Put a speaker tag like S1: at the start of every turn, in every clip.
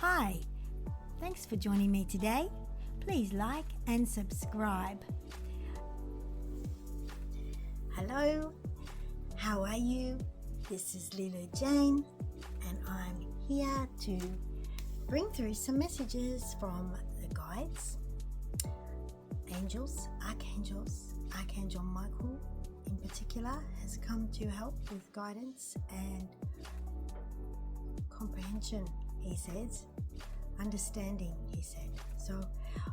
S1: Hi, thanks for joining me today. Please like and subscribe. Hello, how are you? This is Leeloo Jane, and I'm here to bring through some messages from the guides, angels, archangels. Archangel Michael in particular has come to help with guidance and comprehension, he says, understanding, he said. So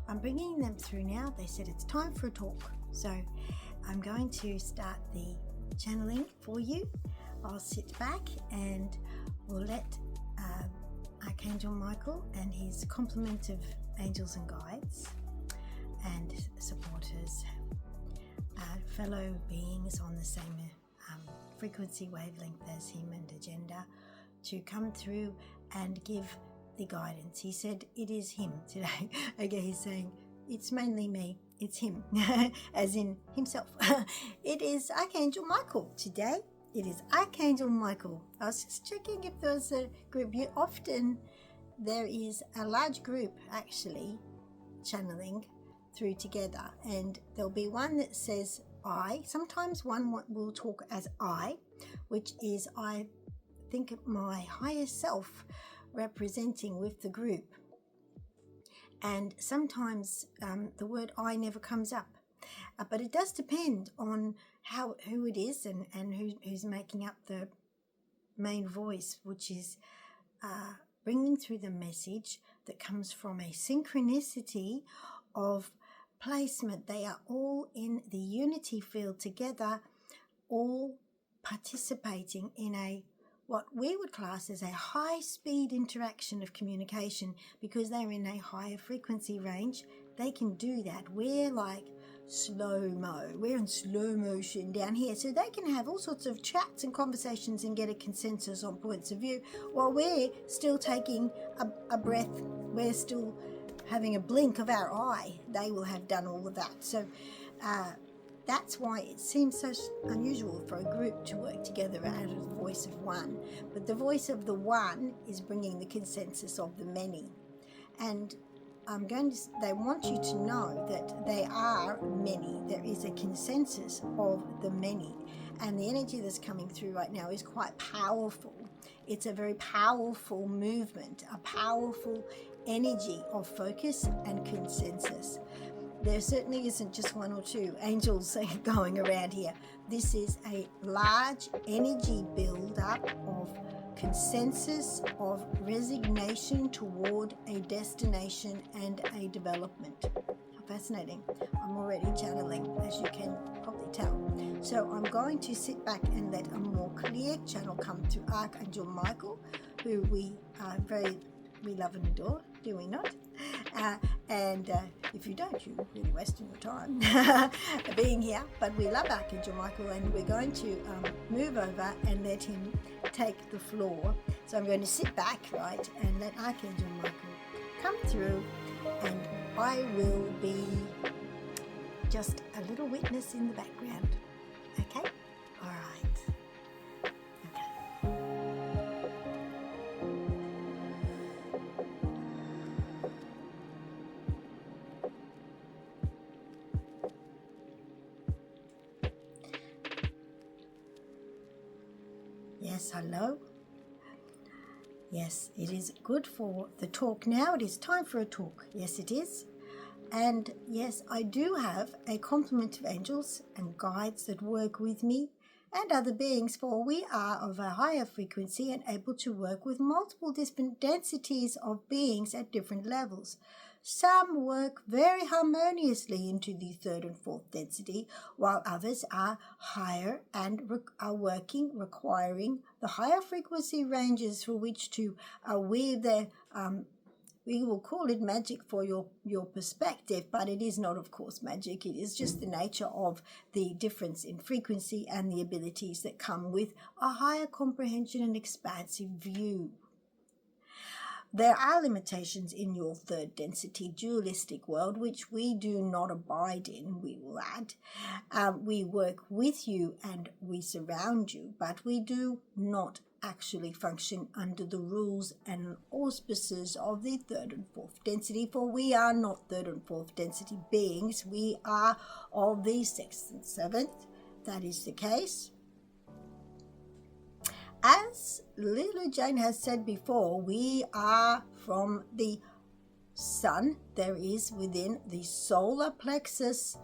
S1: I'm bringing them through now. They said it's time for a talk. So I'm going to start the channeling for you. I'll sit back and we'll let Archangel Michael and his complement of angels and guides and supporters, fellow beings on the same frequency wavelength as him and agenda, to come through and give the guidance. He said it is him today. Okay, he's saying it's mainly me, it's him, as in himself. It is Archangel Michael today. It is Archangel Michael. I was just checking if there was a group. There is a large group actually channeling through together, and there'll be one that says I. Sometimes one will talk as I, which is, I think, my higher self representing with the group. And sometimes the word I never comes up, but it does depend on who it is and who's making up the main voice, which is bringing through the message that comes from a synchronicity of placement. They are all in the unity field together, all participating in what we would class as a high-speed interaction of communication. Because they're in a higher frequency range, they can do that. We're like slow-mo. We're in slow motion down here. So they can have all sorts of chats and conversations and get a consensus on points of view, while we're still taking a breath. We're still having a blink of our eye. They will have done all of that. So that's why it seems so unusual for a group to work together out of the voice of one. But the voice of the one is bringing the consensus of the many. And they want you to know that they are many. There is a consensus of the many. And the energy that's coming through right now is quite powerful. It's a very powerful movement, a powerful energy of focus and consensus. There certainly isn't just one or two angels going around here. This is a large energy build-up of consensus, of resignation toward a destination and a development. How fascinating. I'm already channeling, as you can probably tell. So I'm going to sit back and let a more clear channel come through Archangel Michael, who we love and adore, do we not? And if you don't, you're really wasting your time being here. But we love Archangel Michael, and we're going to move over and let him take the floor. So I'm going to sit back, right, and let Archangel Michael come through, and I will be just a little witness in the background. Okay? All right. Yes, hello. Yes, it is good for the talk now. It is time for a talk. Yes, it is. And yes, I do have a complement of angels and guides that work with me and other beings, for we are of a higher frequency and able to work with multiple different densities of beings at different levels. Some work very harmoniously into the third and fourth density, while others are higher and are requiring the higher frequency ranges for which to weave their, we will call it magic for your perspective, but it is not, of course, magic. It is just the nature of the difference in frequency and the abilities that come with a higher comprehension and expansive view. There are limitations in your third density dualistic world, which we do not abide in, we will add. We work with you and we surround you, but we do not actually function under the rules and auspices of the third and fourth density, for we are not third and fourth density beings. We are of the sixth and seventh. That is the case. As Leeloo Jane has said before, we are from the sun. There is within the solar plexus.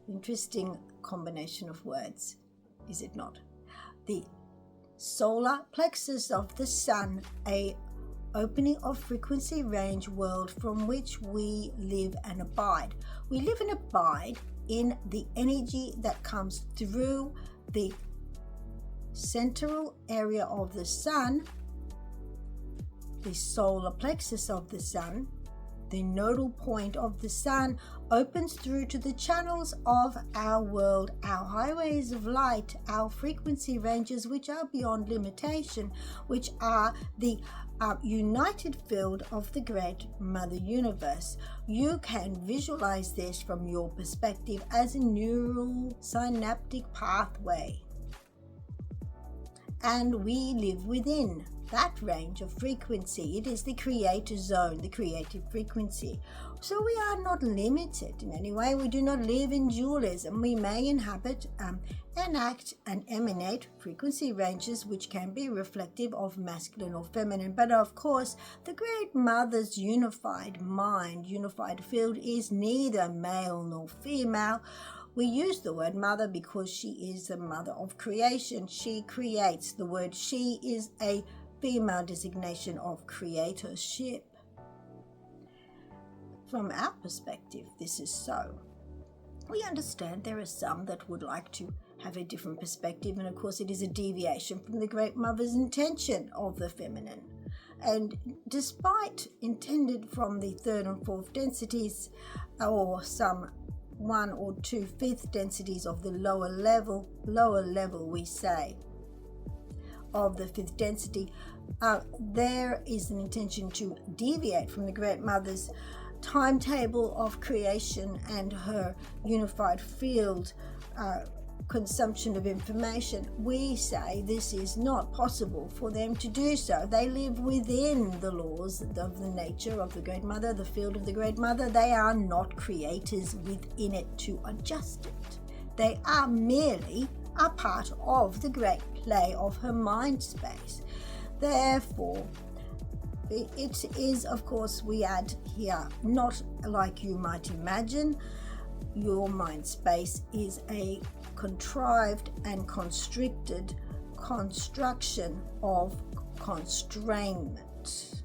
S1: Interesting combination of words, is it not? The solar plexus of the sun, a opening of frequency range world from which we live and abide. We live and abide in the energy that comes through the central area of the sun, the solar plexus of the sun. The nodal point of the sun opens through to the channels of our world, our highways of light, our frequency ranges which are beyond limitation, which are the united field of the great Mother Universe. You can visualize this from your perspective as a neural synaptic pathway. And we live within that range of frequency. It is the creator zone, the creative frequency. So we are not limited in any way. We do not live in dualism. We may inhabit, enact, and emanate frequency ranges which can be reflective of masculine or feminine. But of course, the Great Mother's unified mind, unified field is neither male nor female. We use the word mother because she is the mother of creation. She creates. The word she is a female designation of creatorship. From our perspective, this is so. We understand there are some that would like to have a different perspective, and of course it is a deviation from the Great Mother's intention of the feminine. And despite intended from the third and fourth densities, or some 1 or 2 fifth densities of the lower level we say, of the fifth density, there is an intention to deviate from the Great Mother's timetable of creation and her unified field consumption of information. We say this is not possible for them to do so. They live within the laws of the nature of the Great Mother, the field of the Great Mother. They are not creators within it to adjust it. They are merely a part of the great play of her mind space. Therefore, it is, of course, we add here, not like you might imagine. Your mind space is a contrived and constricted construction of constrainment.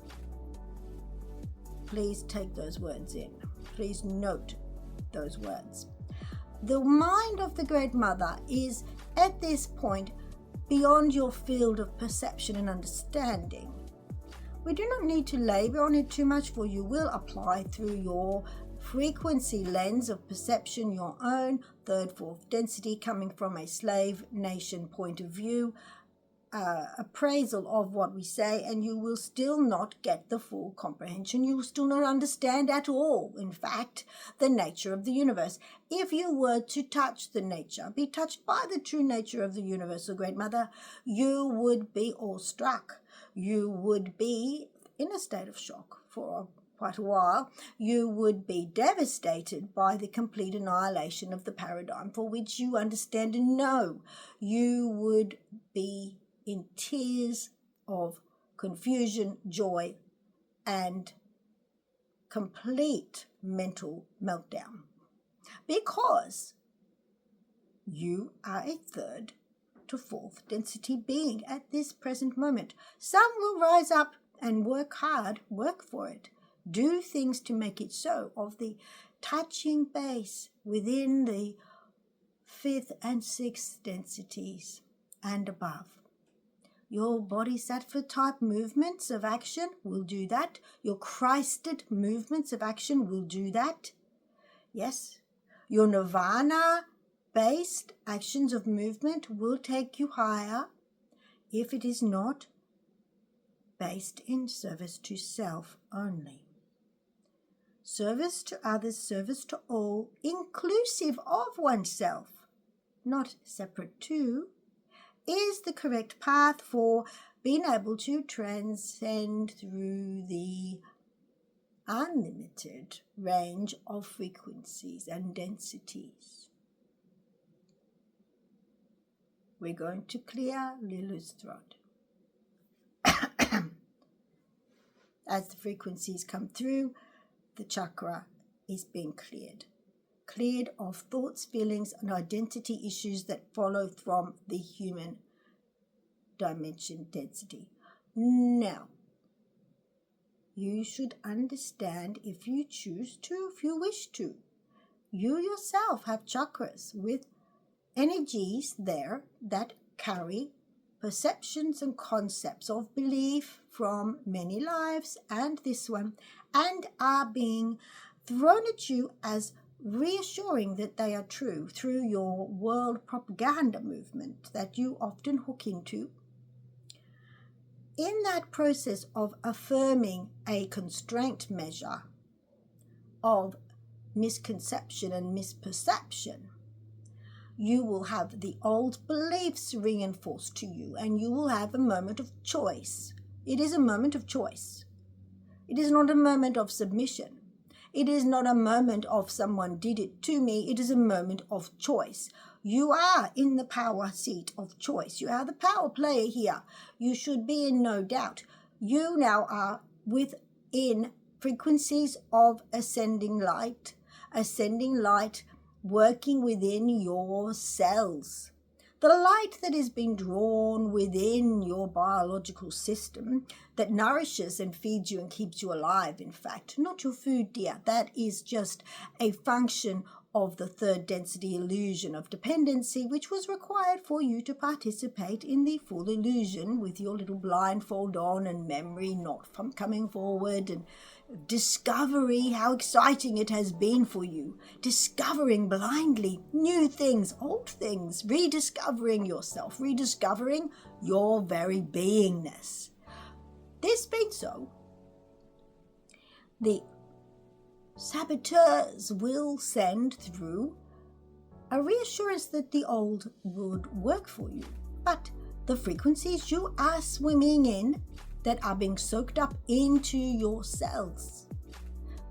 S1: Please take those words in. Please note those words. The mind of the Great Mother is, at this point, beyond your field of perception and understanding. We do not need to labor on it too much, for you will apply through your frequency lens of perception your own third, fourth density, coming from a slave nation point of view, appraisal of what we say, and you will still not get the full comprehension. You will still not understand at all, in fact, the nature of the universe. If you were to touch the nature, be touched by the true nature of the universal Great Mother, you would be awestruck. You would be in a state of shock for quite a while. You would be devastated by the complete annihilation of the paradigm for which you understand and know. You would be in tears of confusion, joy, and complete mental meltdown, because you are a third to fourth density being at this present moment. Some will rise up and work hard, work for it, do things to make it so, of the touching base within the fifth and sixth densities and above. Your bodhisattva type movements of action will do that. Your Christed movements of action will do that. Yes, your nirvana based actions of movement will take you higher if it is not based in service to self only. Service to others, service to all, inclusive of oneself, not separate to, is the correct path for being able to transcend through the unlimited range of frequencies and densities. We're going to clear Leeloo's throat. As the frequencies come through, the chakra is being cleared. Cleared of thoughts, feelings, and identity issues that follow from the human dimension density. Now, you should understand, if you choose to, if you wish to, you yourself have chakras with energies there that carry perceptions and concepts of belief from many lives and this one, and are being thrown at you as reassuring that they are true through your world propaganda movement that you often hook into. In that process of affirming a constraint measure of misconception and misperception, you will have the old beliefs reinforced to you, and you will have a moment of choice. It is a moment of choice. It is not a moment of submission. It is not a moment of someone did it to me. It is a moment of choice. You are in the power seat of choice. You are the power player here. You should be in no doubt. You now are within frequencies of ascending light working within your cells. The light that is being drawn within your biological system that nourishes and feeds you and keeps you alive, in fact, not your food, dear. That is just a function of the third density illusion of dependency, which was required for you to participate in the full illusion with your little blindfold on and memory not from coming forward, and discovery, how exciting it has been for you, discovering blindly new things, old things, rediscovering yourself, rediscovering your very beingness. This being so, the saboteurs will send through a reassurance that the old would work for you, but the frequencies you are swimming in that are being soaked up into your cells,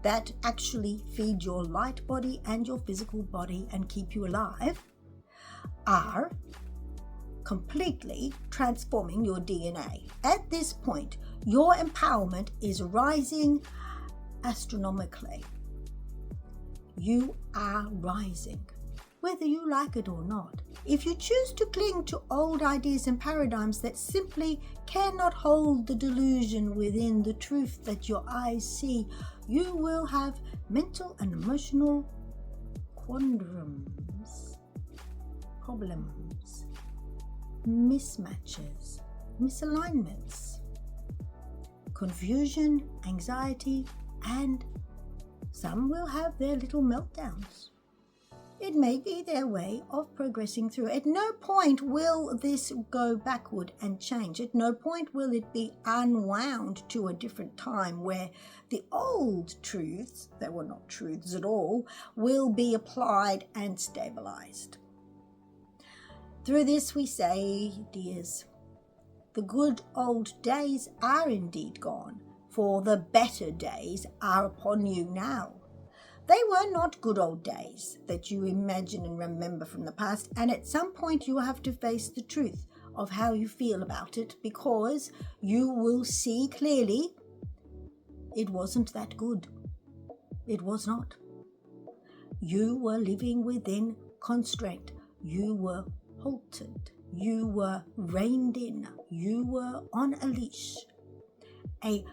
S1: that actually feed your light body and your physical body and keep you alive, are completely transforming your DNA. At this point, your empowerment is rising astronomically. You are rising, whether you like it or not. If you choose to cling to old ideas and paradigms that simply cannot hold the delusion within the truth that your eyes see, you will have mental and emotional quandaries, problems, mismatches, misalignments, confusion, anxiety, and some will have their little meltdowns. It may be their way of progressing through. At no point will this go backward and change. At no point will it be unwound to a different time where the old truths, that were not truths at all, will be applied and stabilized. Through this we say, dears, the good old days are indeed gone, for the better days are upon you now. They were not good old days that you imagine and remember from the past, and at some point you have to face the truth of how you feel about it, because you will see clearly it wasn't that good. It was not. You were living within constraint. You were halted. You were reined in. You were on a leash. A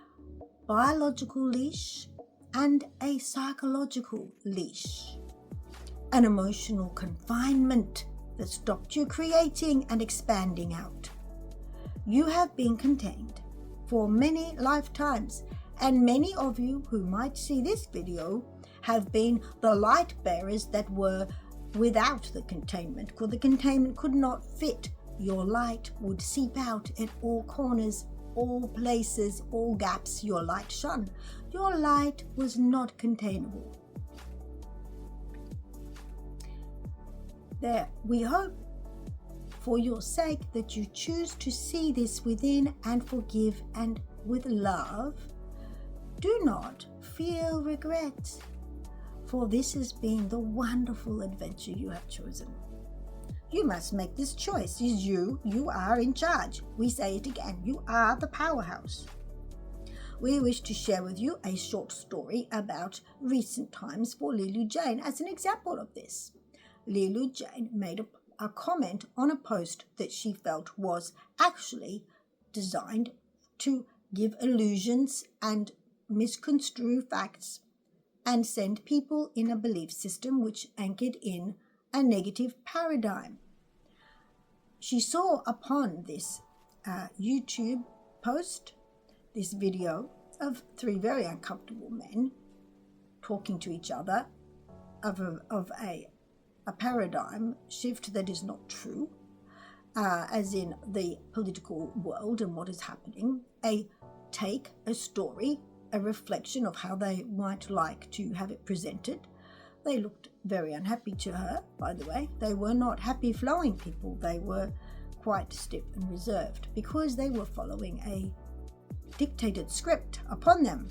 S1: biological leash and a psychological leash. An emotional confinement that stopped you creating and expanding out. You have been contained for many lifetimes, and many of you who might see this video have been the light bearers that were without the containment, because the containment could not fit. Your light would seep out at all corners, all places, all gaps your light shone. Your light was not containable. There, we hope for your sake that you choose to see this within and forgive and with love, do not feel regret, for this has been the wonderful adventure you have chosen. You must make this choice. Is you are in charge. We say it again, you are the powerhouse. We wish to share with you a short story about recent times for Leeloo Jane as an example of this. Leeloo Jane made a comment on a post that she felt was actually designed to give illusions and misconstrue facts and send people in a belief system which anchored in a negative paradigm. She saw upon this YouTube post, this video of 3 very uncomfortable men talking to each other of a paradigm shift that is not true, as in the political world and what is happening, a story, a reflection of how they might like to have it presented. They looked very unhappy to her, by the way. They were not happy flowing people. They were quite stiff and reserved because they were following a dictated script upon them.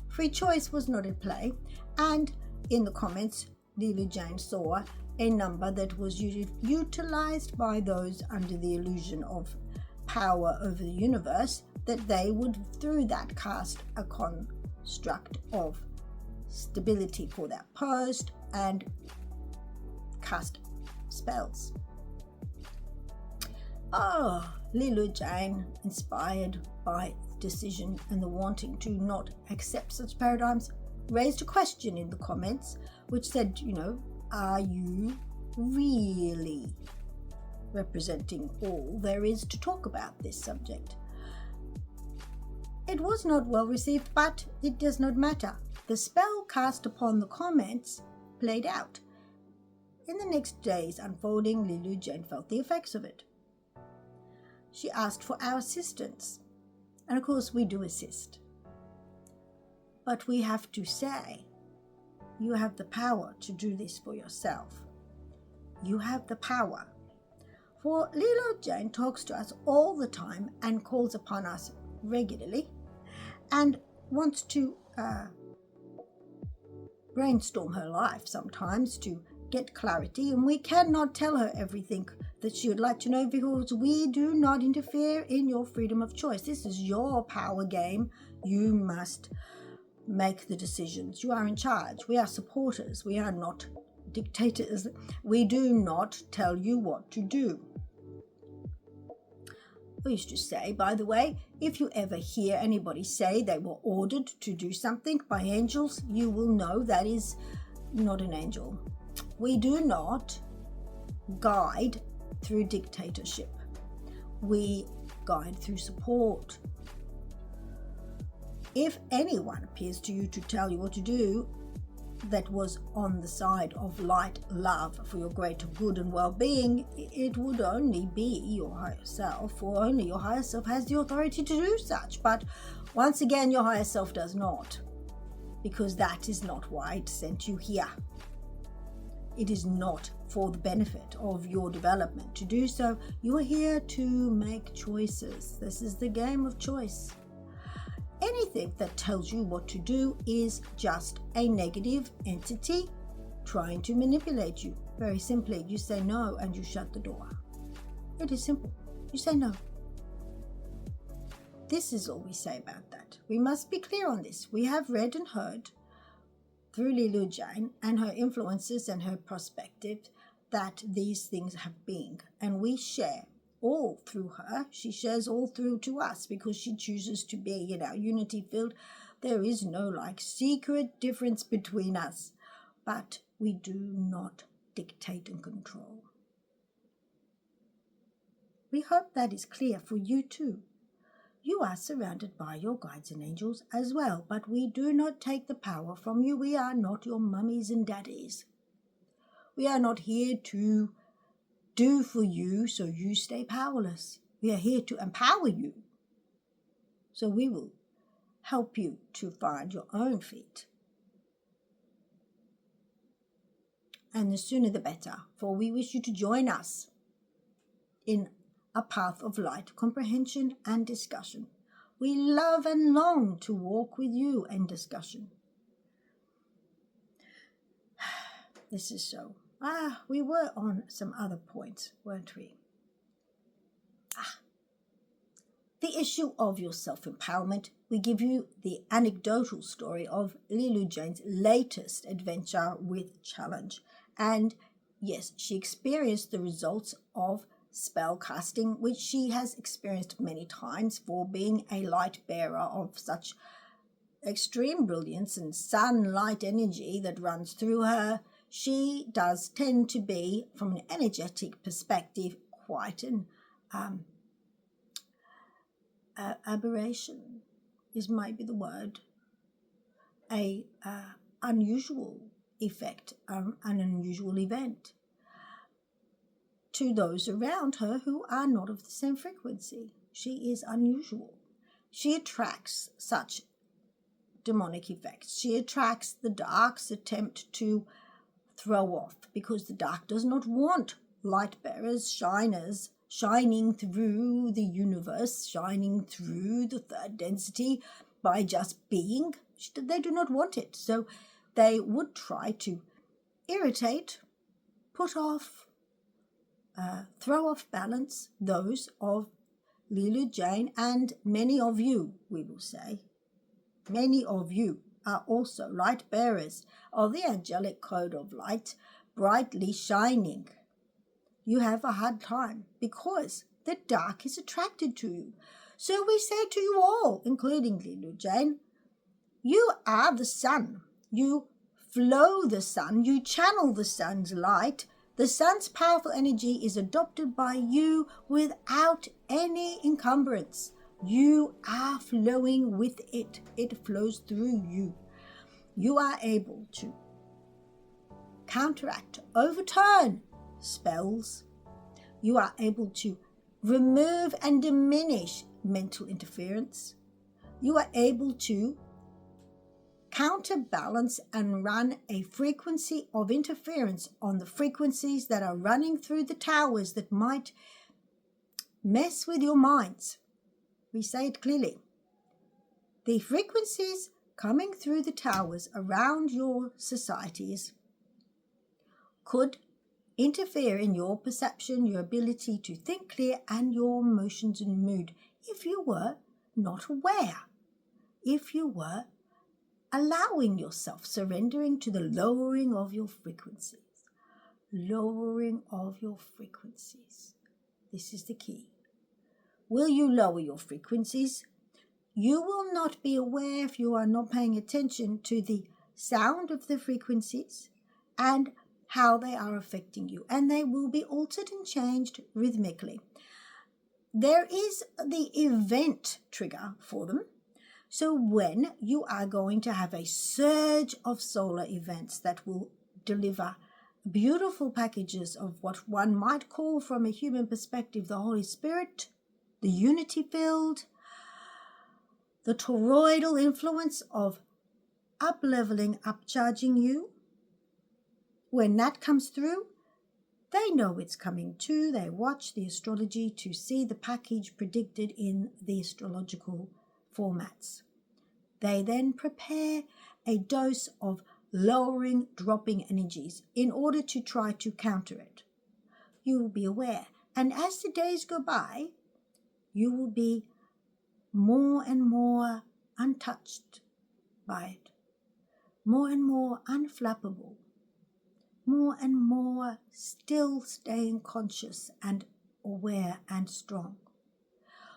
S1: Free choice was not at play, and in the comments, Leeloo Jane saw a number that was utilized by those under the illusion of power over the universe, that they would through that cast a construct of stability for that post and cast spells. Leeloo Jane, inspired by decision and the wanting to not accept such paradigms, raised a question in the comments which said, are you really representing all there is to talk about this subject? It was not well received, but it does not matter. The spell cast upon the comments played out. In the next days unfolding, Leeloo Jane felt the effects of it. She asked for our assistance, and of course we do assist. But we have to say, you have the power to do this for yourself. You have the power. For Leeloo Jane talks to us all the time and calls upon us regularly and wants to brainstorm her life sometimes to get clarity, and we cannot tell her everything that she would like to know because we do not interfere in your freedom of choice. This is your power game. You must make the decisions. You are in charge. We are supporters. We are not dictators. We do not tell you what to do. I used to say, by the way, if you ever hear anybody say they were ordered to do something by angels, you will know that is not an angel. We do not guide through dictatorship. We guide through support. If anyone appears to you to tell you what to do that was on the side of light love for your greater good and well-being, it would only be your higher self, or only your higher self has the authority to do such. But once again, your higher self does not, because that is not why it sent you here. It is not for the benefit of your development to do so. You are here to make choices. This is the game of choice. Anything that tells you what to do is just a negative entity trying to manipulate you. Very simply, you say no and you shut the door. It is simple. You say no. This is all we say about that. We must be clear on this. We have read and heard through Leeloo Jane and her influences and her perspective that these things have been, and we share all through her. She shares all through to us because she chooses to be in our unity field. There is no secret difference between us, but we do not dictate and control. We hope that is clear for you too. You are surrounded by your guides and angels as well, but we do not take the power from you. We are not your mummies and daddies. We are not here to do for you so you stay powerless. We are here to empower you. So we will help you to find your own feet. And the sooner the better, for we wish you to join us in a path of light, comprehension and discussion. We love and long to walk with you in discussion. This is so. We were on some other points, weren't we? The issue of your self-empowerment. We give you the anecdotal story of Leeloo Jane's latest adventure with challenge. And yes, she experienced the results of spell casting, which she has experienced many times for being a light bearer of such extreme brilliance and sunlight energy that runs through her. She does tend to be, from an energetic perspective, quite an aberration is maybe the word, a unusual effect, an unusual event to those around her who are not of the same frequency. She is unusual. She attracts such demonic effects. She attracts the dark's attempt to throw off, because the dark does not want light bearers, shiners, shining through the universe, shining through the third density by just being. They do not want it. So they would try to irritate, put off, throw off balance those of Leeloo Jane, and many of you, we will say. Many of you are also light bearers of the angelic code of light, brightly shining. You have a hard time because the dark is attracted to you. So we say to you all, including Leeloo Jane, you are the sun. You flow the sun. You channel the sun's light. The sun's powerful energy is adopted by you without any encumbrance. You are flowing with it. It flows through you. You are able to counteract, overturn spells. You are able to remove and diminish mental interference. You are able to counterbalance and run a frequency of interference on the frequencies that are running through the towers that might mess with your minds. We say it clearly. The frequencies coming through the towers around your societies could interfere in your perception, your ability to think clear, and your emotions and mood if you were not aware, if you were allowing yourself, surrendering to the lowering of your frequencies. Lowering of your frequencies. This is the key. Will you lower your frequencies? You will not be aware if you are not paying attention to the sound of the frequencies and how they are affecting you, and they will be altered and changed rhythmically. There is the event trigger for them. So when you are going to have a surge of solar events that will deliver beautiful packages of what one might call, from a human perspective, the Holy Spirit, the unity field, the toroidal influence of up-leveling, up-charging you. When that comes through, they know it's coming too. They watch the astrology to see the package predicted in the astrological formats. They then prepare a dose of lowering, dropping energies in order to try to counter it. You will be aware. And as the days go by, you will be more and more untouched by it, more and more unflappable, more and more still staying conscious and aware and strong.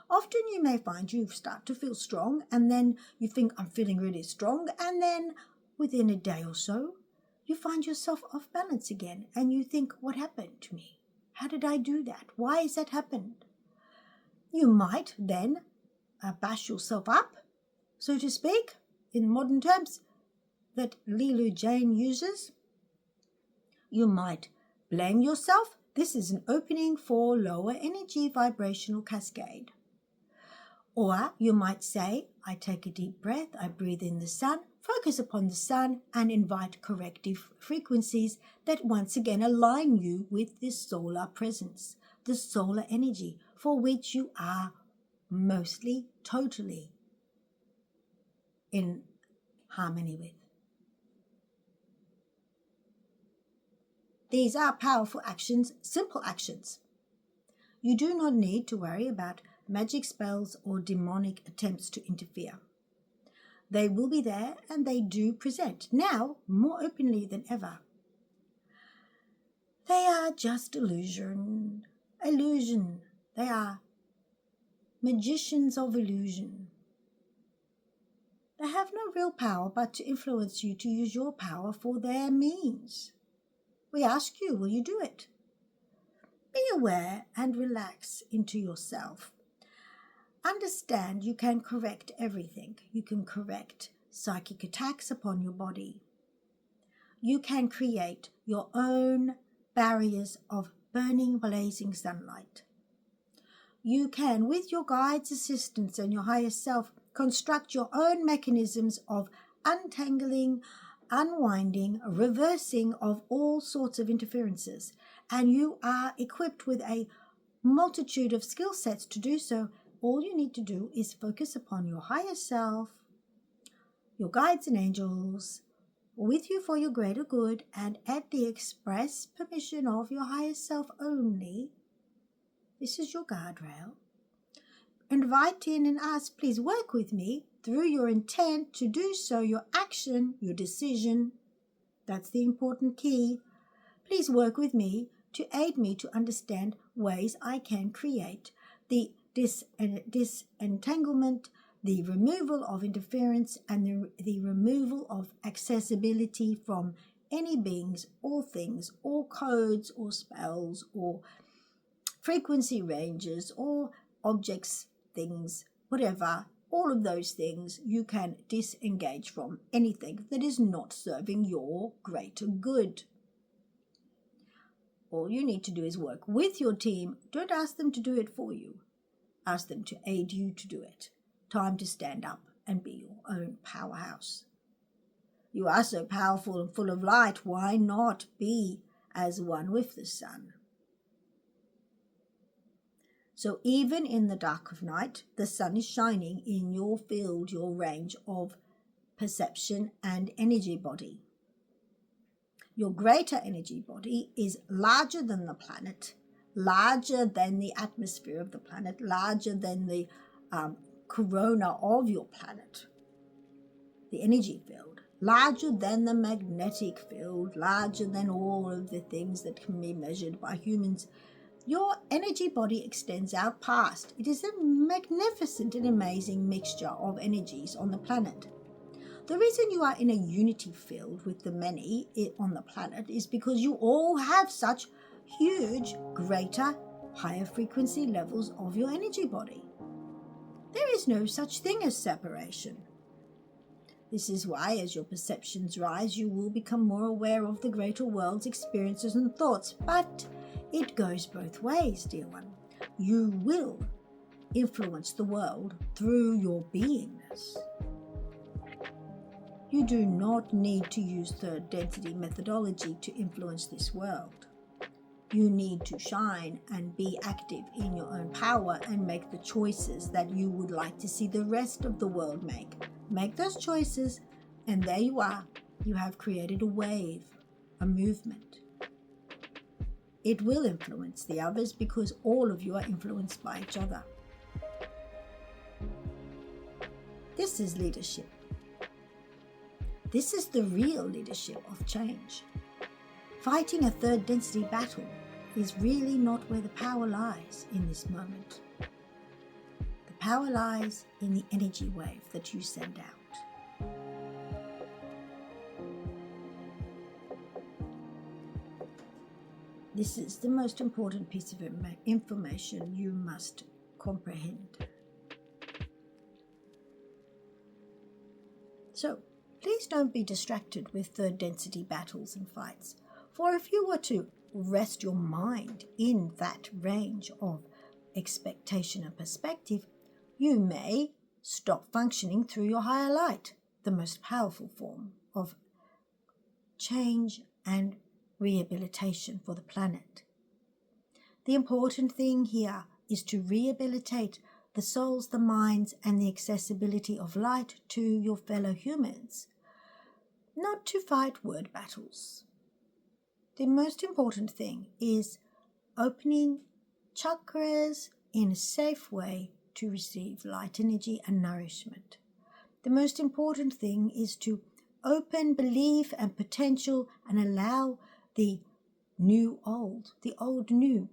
S1: Often you may find you start to feel strong, and then you think, I'm feeling really strong, and then within a day or so, you find yourself off balance again, and you think, what happened to me? How did I do that? Why has that happened? You might then bash yourself up, so to speak, in modern terms that Leeloo Jane uses. You might blame yourself. This is an opening for lower energy vibrational cascade. Or you might say, I take a deep breath, I breathe in the sun, focus upon the sun, and invite corrective frequencies that once again align you with this solar presence, the solar energy for which you are mostly totally in harmony with. These are powerful actions, simple actions. You do not need to worry about magic spells or demonic attempts to interfere. They will be there, and they do present, now more openly than ever. They are just illusion. They are magicians of illusion. They have no real power but to influence you to use your power for their means. We ask you, will you do it? Be aware and relax into yourself. Understand you can correct everything. You can correct psychic attacks upon your body. You can create your own barriers of burning, blazing sunlight. You can, with your guides' assistance and your higher self, construct your own mechanisms of untangling, unwinding, reversing of all sorts of interferences. And you are equipped with a multitude of skill sets to do so. All you need to do is focus upon your higher self, your guides and angels, with you for your greater good, and at the express permission of your higher self only. This is your guardrail. Invite in and ask, please work with me through your intent to do so, your action, your decision. That's the important key. Please work with me to aid me to understand ways I can create the disentanglement, the removal of interference, and the removal of accessibility from any beings or things or codes or spells or frequency ranges or objects, things, whatever. All of those things you can disengage from, anything that is not serving your greater good. All you need to do is work with your team. Don't ask them to do it for you. Ask them to aid you to do it. Time to stand up and be your own powerhouse. You are so powerful and full of light. Why not be as one with the sun? So even in the dark of night, the sun is shining in your field, your range of perception and energy body. Your greater energy body is larger than the planet, larger than the atmosphere of the planet, larger than the corona of your planet, the energy field, larger than the magnetic field, larger than all of the things that can be measured by humans. Your energy body extends out past. It is a magnificent and amazing mixture of energies on the planet. The reason you are in a unity field with the many on the planet is because you all have such huge, greater, higher frequency levels of your energy body. There is no such thing as separation. This is why, as your perceptions rise, you will become more aware of the greater world's experiences and thoughts. But it goes both ways, dear one. You will influence the world through your beingness. You do not need to use third density methodology to influence this world. You need to shine and be active in your own power and make the choices that you would like to see the rest of the world make. Make those choices, and there you are. You have created a wave, a movement. It will influence the others because all of you are influenced by each other. This is leadership. This is the real leadership of change. Fighting a third density battle is really not where the power lies in this moment. The power lies in the energy wave that you send out. This is the most important piece of information you must comprehend. So, please don't be distracted with third density battles and fights. For if you were to rest your mind in that range of expectation and perspective, you may stop functioning through your higher light, the most powerful form of change and rehabilitation for the planet. The important thing here is to rehabilitate the souls, the minds, and the accessibility of light to your fellow humans, not to fight word battles. The most important thing is opening chakras in a safe way to receive light energy and nourishment. The most important thing is to open belief and potential and allow the new old, the old new,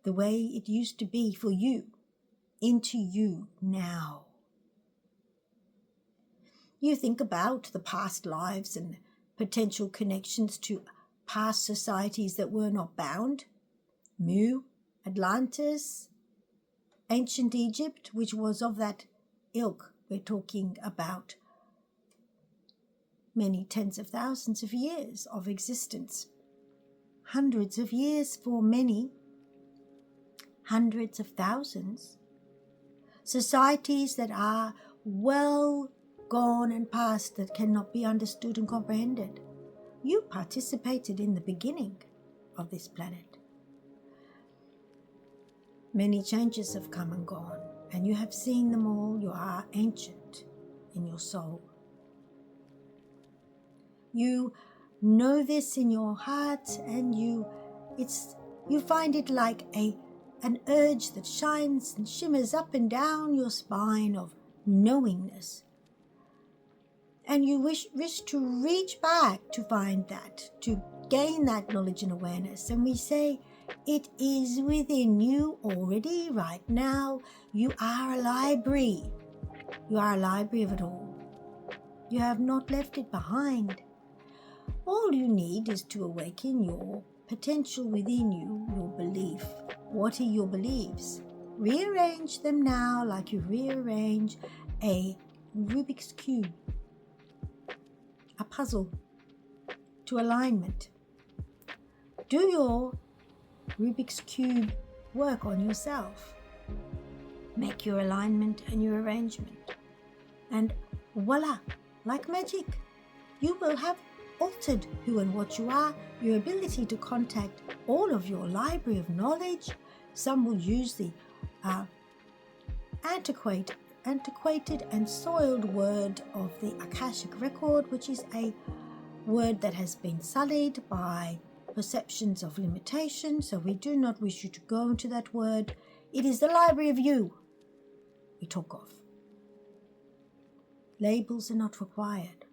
S1: the way it used to be for you, into you now. You think about the past lives and potential connections to past societies that were not bound. Mu, Atlantis, ancient Egypt, which was of that ilk. We're talking about many tens of thousands of years of existence. Hundreds of years for many, hundreds of thousands. Societies that are well gone and past, that cannot be understood and comprehended. You participated in the beginning of this planet. Many changes have come and gone, and you have seen them all. You are ancient in your soul. You know this in your heart, and you find it like an urge that shines and shimmers up and down your spine of knowingness. And you wish to reach back to find that, to gain that knowledge and awareness. And we say, it is within you already right now. You are a library. You are a library of it all. You have not left it behind. All you need is to awaken your potential within you, your belief. What are your beliefs? Rearrange them now like you rearrange a Rubik's Cube, a puzzle, to alignment. Do your Rubik's Cube work on yourself. Make your alignment and your arrangement. And voila, like magic, you will have altered who and what you are, your ability to contact all of your library of knowledge. Some will use the antiquated and soiled word of the Akashic record, which is a word that has been sullied by perceptions of limitation, so we do not wish you to go into that word. It is the library of you we talk of. Labels are not required.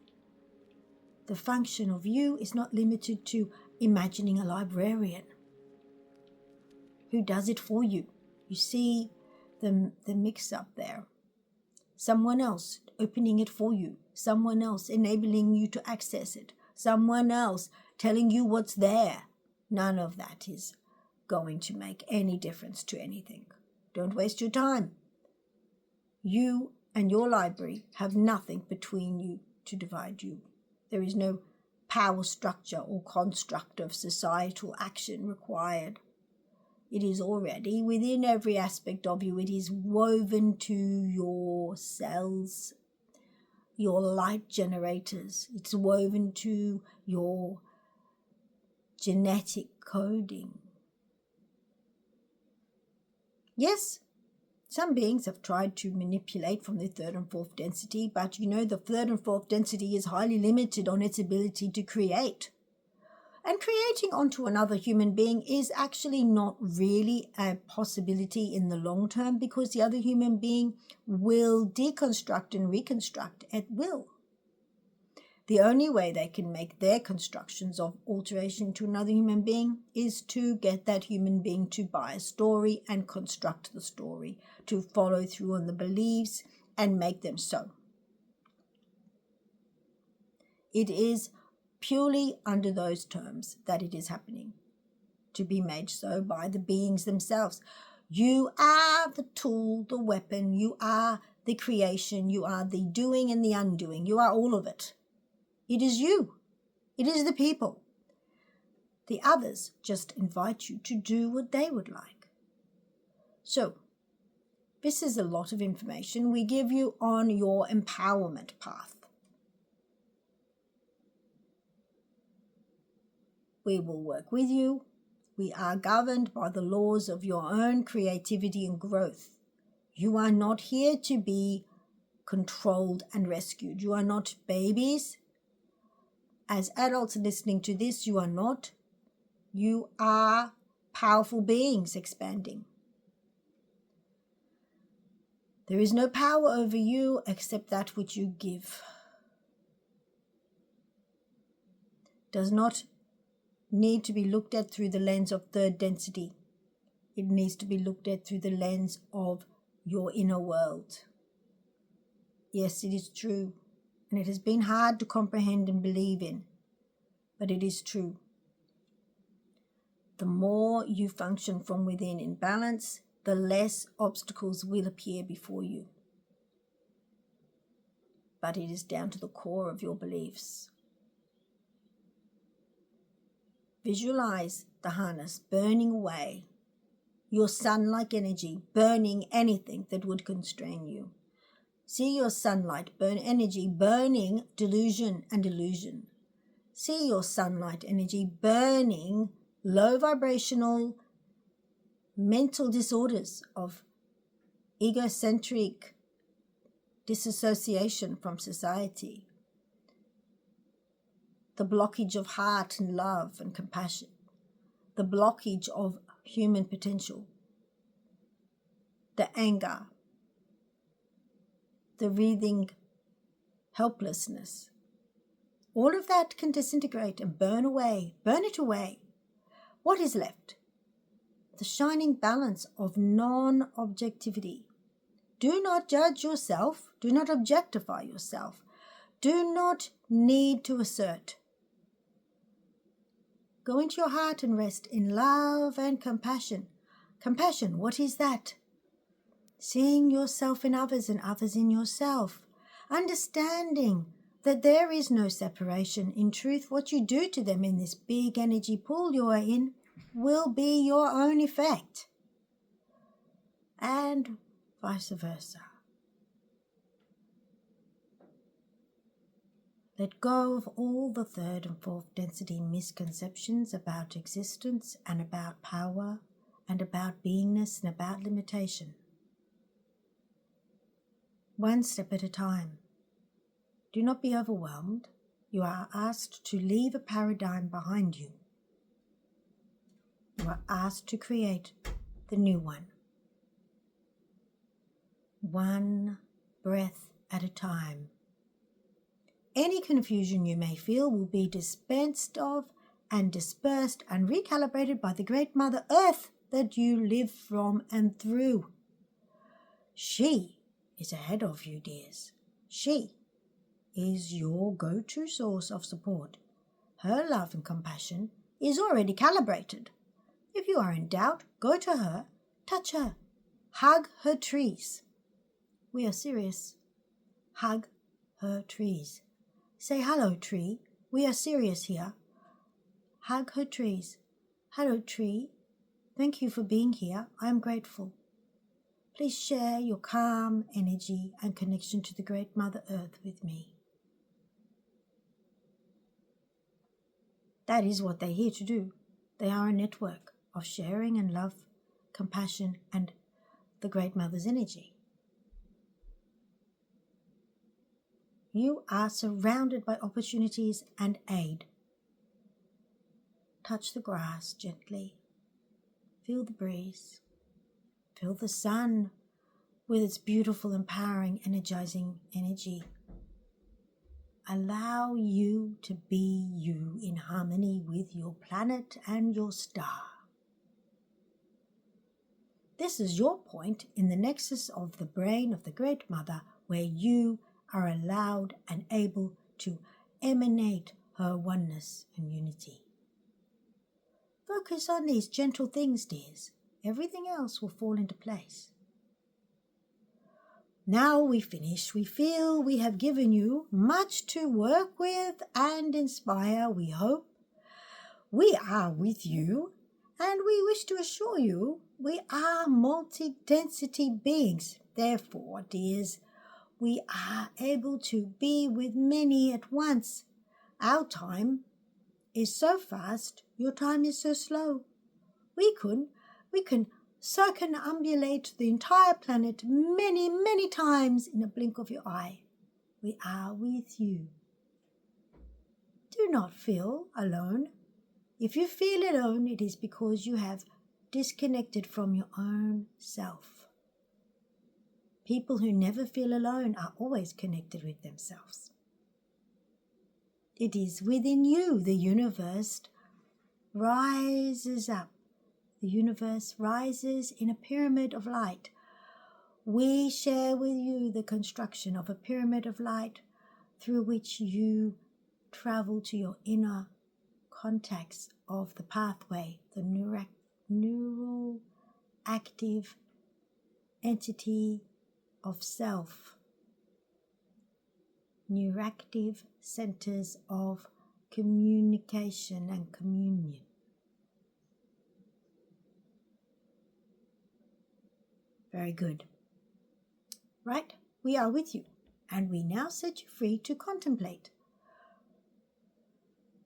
S1: The function of you is not limited to imagining a librarian who does it for you. You see the mix-up there. Someone else opening it for you. Someone else enabling you to access it. Someone else telling you what's there. None of that is going to make any difference to anything. Don't waste your time. You and your library have nothing between you to divide you. There is no power structure or construct of societal action required. It is already within every aspect of you. It is woven to your cells, your light generators. It's woven to your genetic coding. Yes, some beings have tried to manipulate from the third and fourth density, but the third and fourth density is highly limited on its ability to create. And creating onto another human being is actually not really a possibility in the long term, because the other human being will deconstruct and reconstruct at will. The only way they can make their constructions of alteration to another human being is to get that human being to buy a story and construct the story, to follow through on the beliefs and make them so. It is purely under those terms that it is happening, to be made so by the beings themselves. You are the tool, the weapon, you are the creation, you are the doing and the undoing, you are all of it. It is you. It is the people. The others just invite you to do what they would like. So, this is a lot of information we give you on your empowerment path. We will work with you We are governed by the laws of your own creativity and growth. You are not here to be controlled and rescued. You are not babies. As adults listening to this, you are not. You are powerful beings expanding. There is no power over you except that which you give. Does not need to be looked at through the lens of third density. It needs to be looked at through the lens of your inner world. Yes, it is true, and it has been hard to comprehend and believe in, but it is true. The more you function from within in balance, the less obstacles will appear before you. But it is down to the core of your beliefs. Visualize the harness burning away, your sun-like energy burning anything that would constrain you. See your sunlight burn energy burning delusion and illusion. See your sunlight energy burning low vibrational mental disorders of egocentric disassociation from society. The blockage of heart and love and compassion. The blockage of human potential. The anger. The wreathing helplessness. All of that can disintegrate and burn away. Burn it away. What is left? The shining balance of non-objectivity. Do not judge yourself. Do not objectify yourself. Do not need to assert. Go into your heart and rest in love and compassion. Compassion, what is that? Seeing yourself in others and others in yourself. Understanding that there is no separation. In truth, what you do to them in this big energy pool you are in will be your own effect. And vice versa. Let go of all the third and fourth density misconceptions about existence and about power and about beingness and about limitation. One step at a time. Do not be overwhelmed. You are asked to leave a paradigm behind you. You are asked to create the new one. One breath at a time. Any confusion you may feel will be dispensed of and dispersed and recalibrated by the great Mother Earth that you live from and through. She is ahead of you, dears. She is your go-to source of support. Her love and compassion is already calibrated. If you are in doubt, go to her, touch her, hug her trees. We are serious. Hug her trees. Say, hello, tree. We are serious here. Hug her trees. Hello, tree. Thank you for being here. I am grateful. Please share your calm energy and connection to the great Mother Earth with me. That is what they're here to do. They are a network of sharing and love, compassion, and the great Mother's energy. You are surrounded by opportunities and aid. Touch the grass gently. Feel the breeze. Feel the sun with its beautiful, empowering, energizing energy. Allow you to be you in harmony with your planet and your star. This is your point in the nexus of the brain of the Great Mother, where you are allowed and able to emanate her oneness and unity. Focus on these gentle things, dears. Everything else will fall into place. Now we finish. We feel we have given you much to work with and inspire, we hope. We are with you, and we wish to assure you we are multi-density beings. Therefore, dears, we are able to be with many at once. Our time is so fast, your time is so slow. We can circumambulate the entire planet many, many times in a blink of your eye. We are with you. Do not feel alone. If you feel alone, it is because you have disconnected from your own self. People who never feel alone are always connected with themselves. It is within you the universe rises up. The universe rises in a pyramid of light. We share with you the construction of a pyramid of light through which you travel to your inner contacts of the pathway, the neural active entity of self, neuractive centers of communication and communion. Very good. Right, we are with you, and we now set you free to contemplate.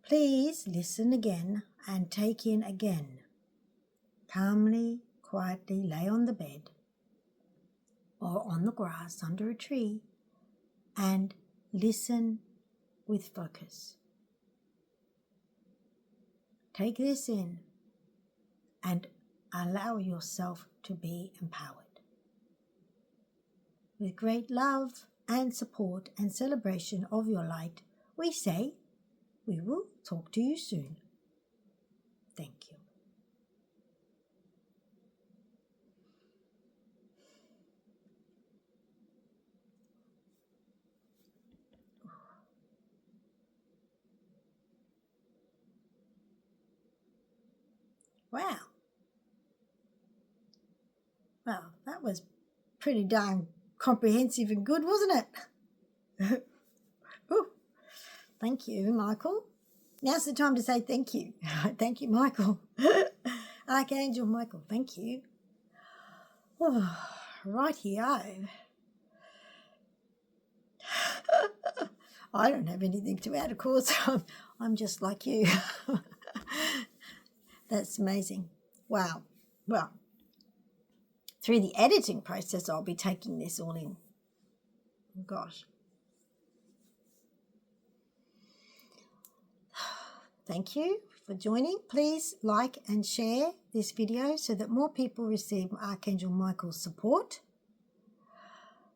S1: Please listen again and take in again. Calmly, quietly lay on the bed or on the grass under a tree and listen with focus. Take this in and allow yourself to be empowered. With great love and support and celebration of your light, we say, we will talk to you soon. Thank you. Wow. Well, that was pretty darn comprehensive and good, wasn't it? Ooh. Thank you, Michael. Now's the time to say thank you. Thank you, Michael. Archangel Michael, thank you. Oh, rightio. I don't have anything to add, of course. I'm just like you. That's amazing. Wow. Well, through the editing process, I'll be taking this all in. Gosh. Thank you for joining. Please like and share this video so that more people receive Archangel Michael's support.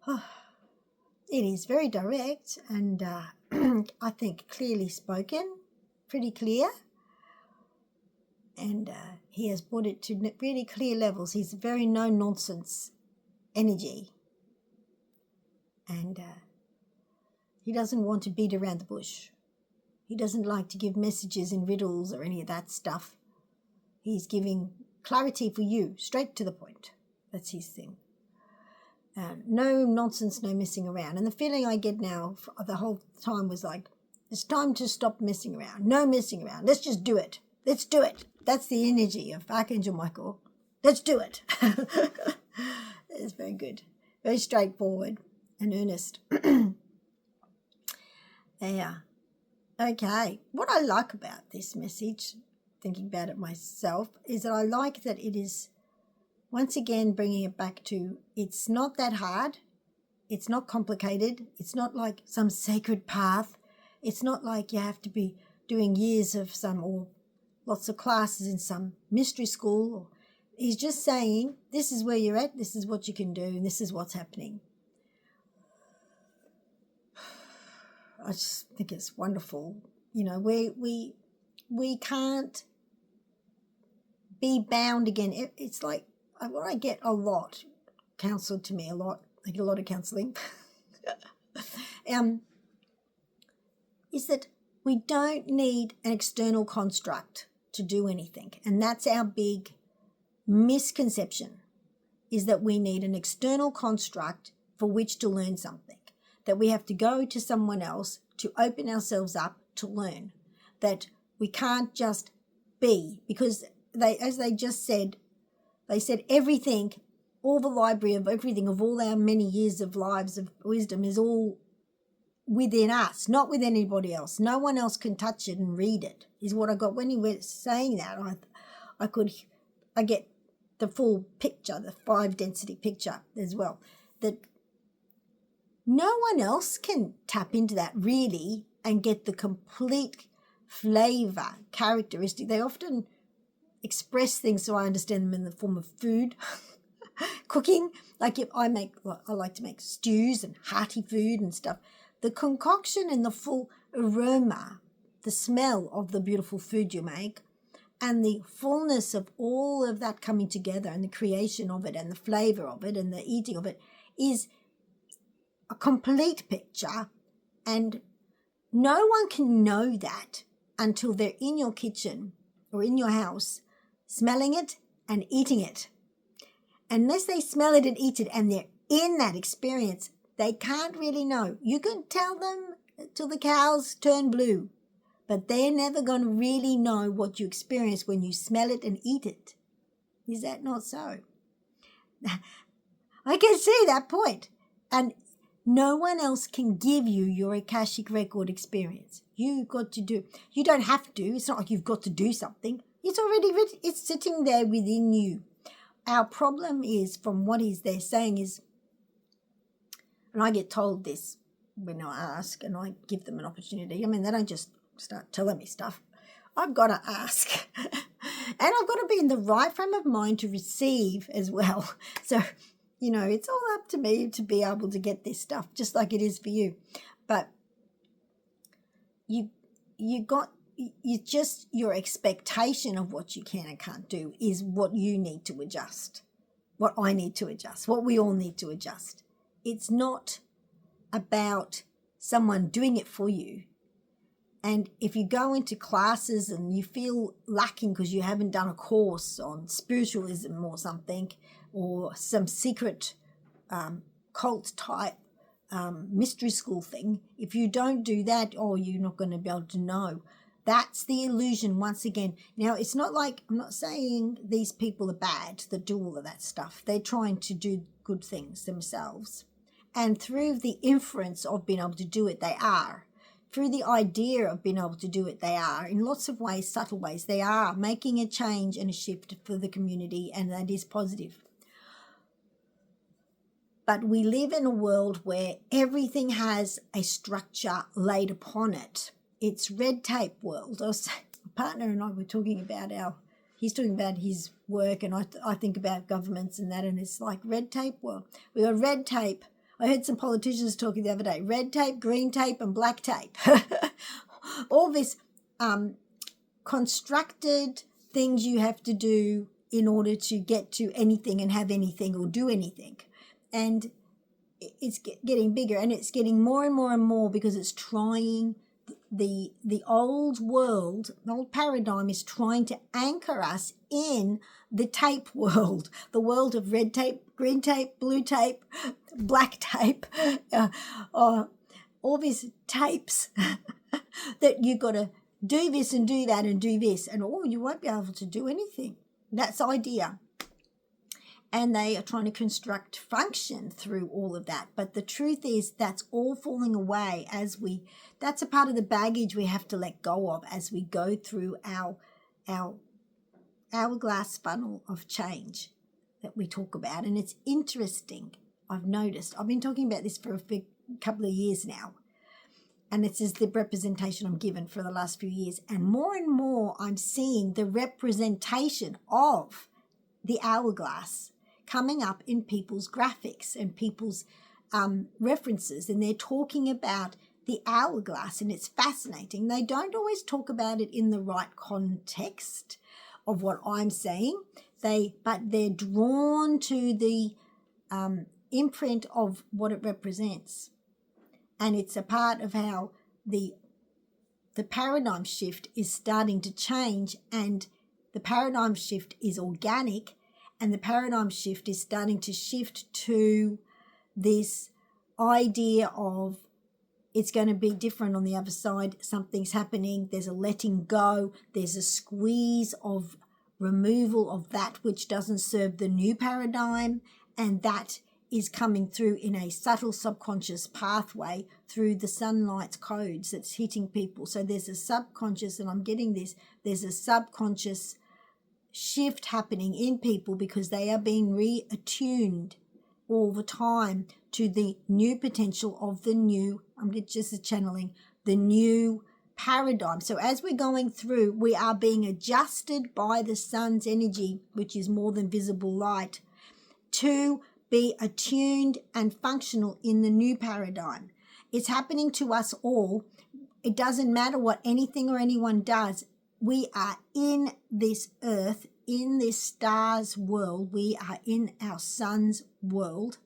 S1: It is very direct and I think clearly spoken, pretty clear. And he has brought it to really clear levels. He's a very no-nonsense energy. And he doesn't want to beat around the bush. He doesn't like to give messages in riddles or any of that stuff. He's giving clarity for you, straight to the point. That's his thing. No nonsense, no messing around. And the feeling I get now the whole time was like, it's time to stop messing around. No messing around. Let's just do it. Let's do it. That's the energy of Archangel Michael. Let's do it. It's very good. Very straightforward and earnest. Yeah. Okay. What I like about this message, thinking about it myself, is that I like that it is, once again, bringing it back to, it's not that hard. It's not complicated. It's not like some sacred path. It's not like you have to be doing years of or lots of classes in some mystery school. He's just saying, this is where you're at, this is what you can do, and this is what's happening. I just think it's wonderful. You know, we can't be bound again. It's like what I get a lot, counselled to me a lot. I get a lot of counselling. Is that we don't need an external construct to do anything. And that's our big misconception, is that we need an external construct for which to learn something, that we have to go to someone else to open ourselves up to learn, that we can't just be, because as they just said, they said everything, all the library of everything, of all our many years of lives of wisdom is all within us, not with anybody else. No one else can touch it and read it, is what I got. When he was saying that, I could I get the full picture, the 5 density picture as well, that no one else can tap into that really and get the complete flavor characteristic. They often express things so I understand them in the form of food. Cooking, like if I like to make stews and hearty food and stuff. The concoction and the full aroma, the smell of the beautiful food you make, and the fullness of all of that coming together and the creation of it and the flavor of it and the eating of it is a complete picture. And no one can know that until they're in your kitchen or in your house, smelling it and eating it. Unless they smell it and eat it and they're in that experience, they can't really know. You can tell them till the cows turn blue, but they're never going to really know what you experience when you smell it and eat it. Is that not so? I can see that point. And no one else can give you your Akashic record experience. You've got to do. You don't have to. It's not like you've got to do something. It's already written. It's sitting there within you. Our problem is, from what they're saying is, and I get told this when I ask and I give them an opportunity. I mean, they don't just start telling me stuff. I've got to ask. And I've got to be in the right frame of mind to receive as well. So, it's all up to me to be able to get this stuff, just like it is for you. But your expectation of what you can and can't do is what you need to adjust, what I need to adjust, what we all need to adjust. It's not about someone doing it for you. And if you go into classes and you feel lacking because you haven't done a course on spiritualism or something, or some secret cult type mystery school thing, if you don't do that, you're not going to be able to know. That's the illusion once again. Now, it's not like, I'm not saying these people are bad that do all of that stuff. They're trying to do good things themselves. And through the inference of being able to do it, they are. Through the idea of being able to do it, they are. In lots of ways, subtle ways, they are making a change and a shift for the community, and that is positive. But we live in a world where everything has a structure laid upon it. It's red tape world. My partner and I were talking about he's talking about his work, and I think about governments and that, and it's like red tape world. We got red tape. I heard some politicians talking the other day, red tape, green tape, and black tape. All this constructed things you have to do in order to get to anything and have anything or do anything. And it's getting bigger, and it's getting more and more and more because it's trying, the old world, the old paradigm is trying to anchor us in the tape world, the world of red tape, green tape, blue tape, black tape, all these tapes that you've got to do this and do that and do this, and you won't be able to do anything. That's the idea. And they are trying to construct function through all of that. But the truth is that's all falling away that's a part of the baggage we have to let go of as we go through our hourglass funnel of change that we talk about. And it's interesting. I've noticed. I've been talking about this for a couple of years now. And it's the representation I'm given for the last few years. And more I'm seeing the representation of the hourglass coming up in people's graphics and people's references, and they're talking about the hourglass, and it's fascinating. They don't always talk about it in the right context of what I'm saying, but they're drawn to the imprint of what it represents, and it's a part of how the paradigm shift is starting to change, and the paradigm shift is organic. And the paradigm shift is starting to shift to this idea of it's going to be different on the other side. Something's happening. There's a letting go. There's a squeeze of removal of that which doesn't serve the new paradigm. And that is coming through in a subtle subconscious pathway through the sunlight codes that's hitting people. So there's a subconscious, and I'm getting this, there's a subconscious shift happening in people because they are being reattuned all the time to the new potential of the new, I'm just channeling, the new paradigm. So as we're going through, we are being adjusted by the sun's energy, which is more than visible light, to be attuned and functional in the new paradigm. It's happening to us all. It doesn't matter what anything or anyone does. We are in this earth, in this star's world. We are in our sun's world,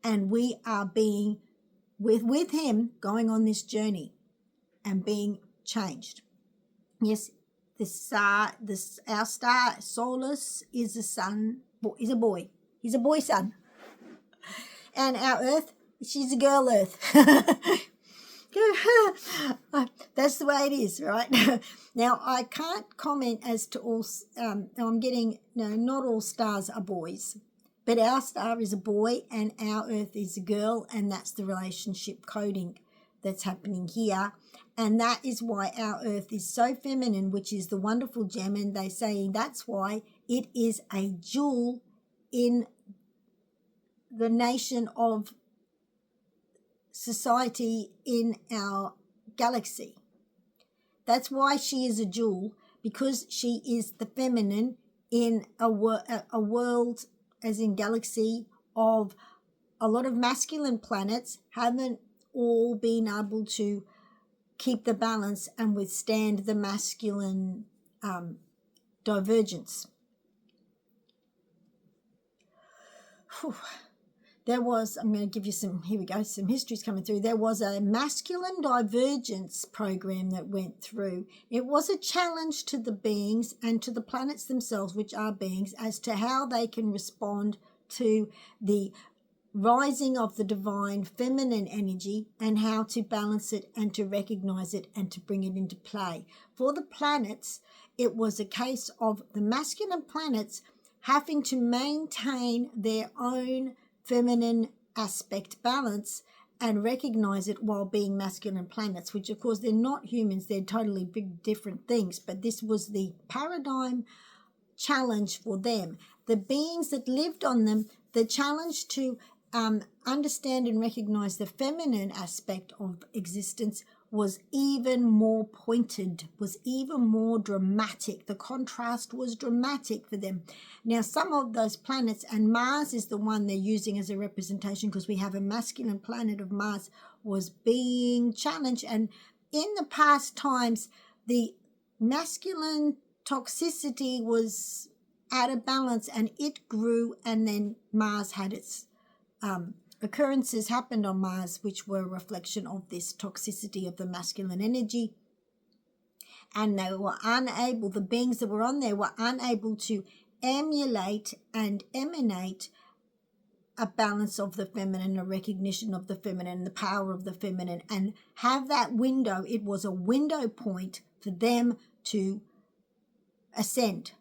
S1: and we are being with him going on this journey and being changed. Yes, our star Solus is a son, is a boy. He's a boy son. And our Earth, she's a girl Earth. That's the way it is, right? Now, I can't comment as to all, I'm getting, no, not all stars are boys, but our star is a boy and our Earth is a girl, and that's the relationship coding that's happening here. And that is why our Earth is so feminine, which is the wonderful gem, and they say that's why it is a jewel in the nation of society in our galaxy. That's why she is a jewel, because she is the feminine in a world, as in galaxy, of a lot of masculine planets haven't all been able to keep the balance and withstand the masculine divergence. Whew. There was, I'm going to give you some, here we go, some histories coming through. There was a masculine divergence program that went through. It was a challenge to the beings and to the planets themselves, which are beings, as to how they can respond to the rising of the divine feminine energy and how to balance it and to recognize it and to bring it into play. For the planets, it was a case of the masculine planets having to maintain their own feminine aspect balance and recognize it while being masculine planets, which of course they're not humans, they're totally big different things, but this was the paradigm challenge for them. The beings that lived on them, the challenge to understand and recognize the feminine aspect of existence was even more pointed, was even more dramatic. The contrast was dramatic for them. Now, some of those planets, and Mars is the one they're using as a representation because we have a masculine planet of Mars, was being challenged. And in the past times, the masculine toxicity was out of balance and it grew, and then Mars had its occurrences happened on Mars, which were a reflection of this toxicity of the masculine energy. And they were unable, the beings that were on there were unable to emulate and emanate a balance of the feminine, a recognition of the feminine, the power of the feminine, and have that window. It was a window point for them to ascend.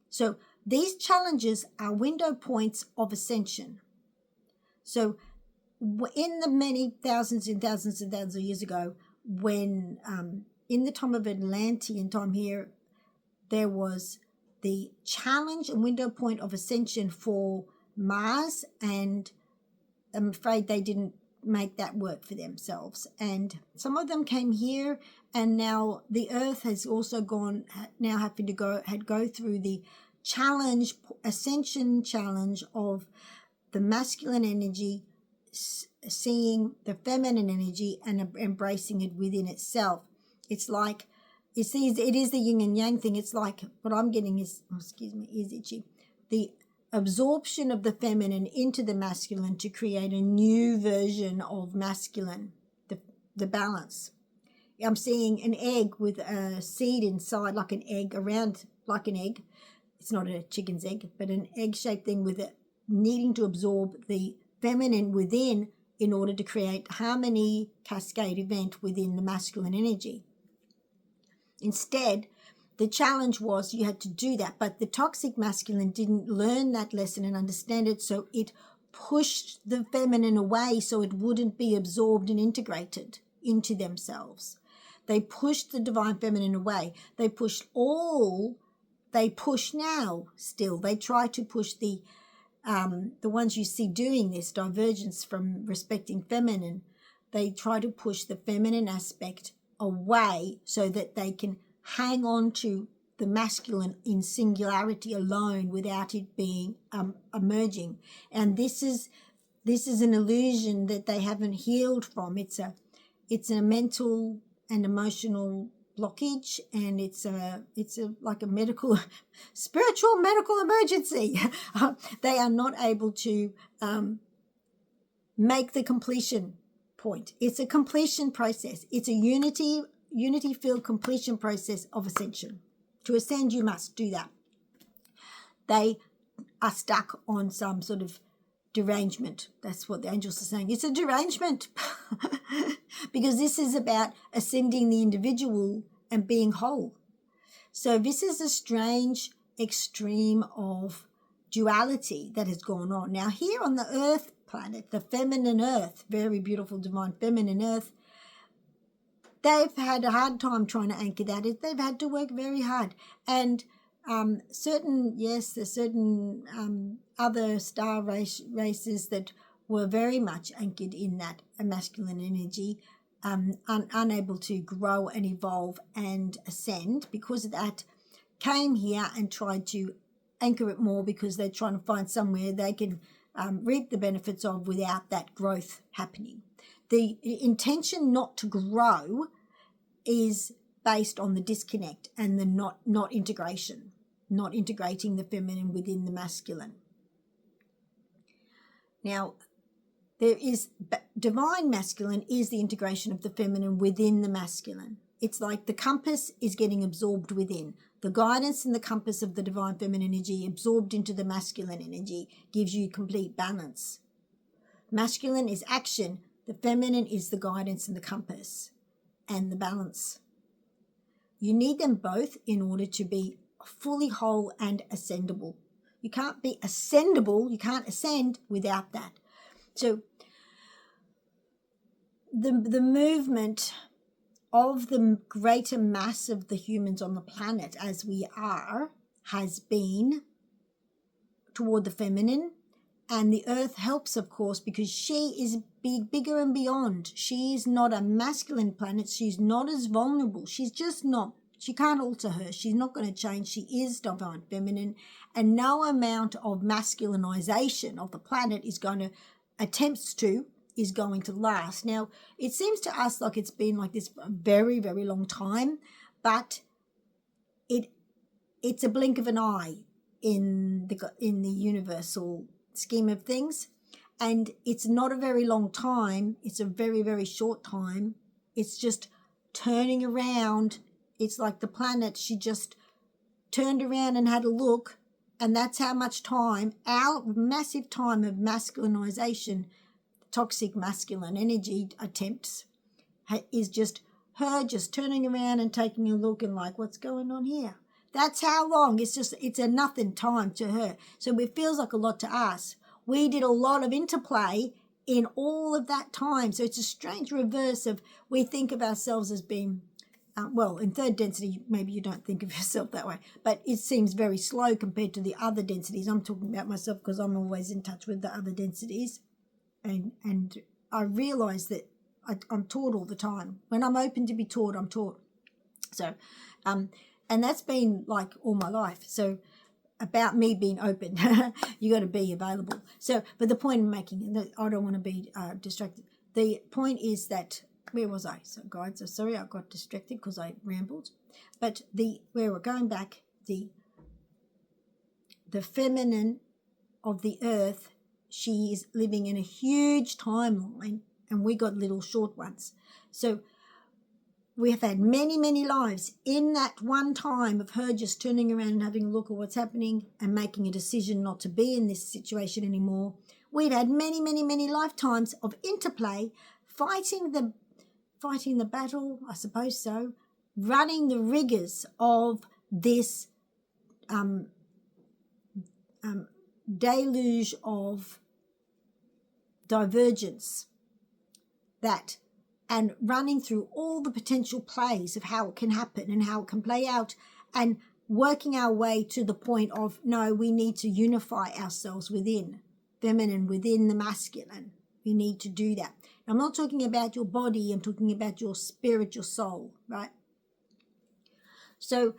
S1: So these challenges are window points of ascension. So in the many thousands and thousands and thousands of years ago, when in the time of Atlantean time here, there was the challenge and window point of ascension for Mars, and I'm afraid they didn't make that work for themselves. And some of them came here, and now the Earth has also now having to go through the challenge, ascension challenge of the masculine energy, seeing the feminine energy and embracing it within itself. It's like, it is the yin and yang thing. It's like, what I'm getting is, is itchy, the absorption of the feminine into the masculine to create a new version of masculine, the balance. I'm seeing an egg with a seed inside, like an egg, around like an egg. It's not a chicken's egg, but an egg-shaped thing with it needing to absorb the feminine within in order to create harmony cascade event within the masculine energy. Instead, the challenge was you had to do that, but the toxic masculine didn't learn that lesson and understand it, so it pushed the feminine away so it wouldn't be absorbed and integrated into themselves. They pushed the divine feminine away. They pushed all they push now still. They try to push the ones you see doing this divergence from respecting feminine. They try to push the feminine aspect away so that they can hang on to the masculine in singularity alone without it being emerging. And this is an illusion that they haven't healed from. It's a mental and emotional blockage, and it's like a spiritual medical emergency. They are not able to make the completion point. It's a completion process. It's a unity field completion process of ascension. To ascend, you must do that. They are stuck on some sort of derangement. That's what the angels are saying. It's a derangement because this is about ascending the individual and being whole. So this is a strange extreme of duality that has gone on. Now here on the earth planet, the feminine earth, very beautiful divine feminine earth, they've had a hard time trying to anchor that. They've had to work very hard. And there's certain other star races that were very much anchored in that masculine energy, unable to grow and evolve and ascend because of that, came here and tried to anchor it more because they're trying to find somewhere they can reap the benefits of without that growth happening. The intention not to grow is based on the disconnect and the not integration, not integrating the feminine within the masculine. Now, there is divine masculine is the integration of the feminine within the masculine. It's like the compass is getting absorbed within. The guidance and the compass of the divine feminine energy absorbed into the masculine energy gives you complete balance. Masculine is action. The feminine is the guidance and the compass and the balance. You need them both in order to be fully whole and ascendable. You can't be ascendable, you can't ascend without that. So the movement of the greater mass of the humans on the planet as we are has been toward the feminine, and the earth helps, of course, because she is bigger and beyond. She is not a masculine planet. She's not as vulnerable. She's just not. She can't alter her. She's not going to change. She is divine feminine, and no amount of masculinization of the planet is going to last. Now, it seems to us like it's been like this for a very, very long time, but it's a blink of an eye in the universal scheme of things, and it's not a very long time. It's a very, very short time. It's just turning around. It's like the planet, she just turned around and had a look, and that's how much time, our massive time of masculinization, toxic masculine energy attempts, is just her just turning around and taking a look and like, what's going on here? That's how long. It's a nothing time to her. So it feels like a lot to us. We did a lot of interplay in all of that time. So it's a strange reverse of, we think of ourselves as being, in third density, maybe you don't think of yourself that way, but it seems very slow compared to the other densities. I'm talking about myself because I'm always in touch with the other densities. And I realize that I'm taught all the time. When I'm open to be taught, I'm taught. So, and that's been like all my life. So about me being open, you got to be available. So, but the point I'm making, I don't want to be distracted. The point is that, where was I? So guys, so sorry, I got distracted because I rambled. But where we're going back, the feminine of the earth, she is living in a huge timeline, and we got little short ones. So we have had many, many lives in that one time of her just turning around and having a look at what's happening and making a decision not to be in this situation anymore. We've had many, many, many lifetimes of interplay, fighting the battle, I suppose so, running the rigors of this deluge of divergence, and running through all the potential plays of how it can happen and how it can play out, and working our way to the point of, no, we need to unify ourselves within feminine, within the masculine. We need to do that. I'm not talking about your body, I'm talking about your spirit, your soul, right? So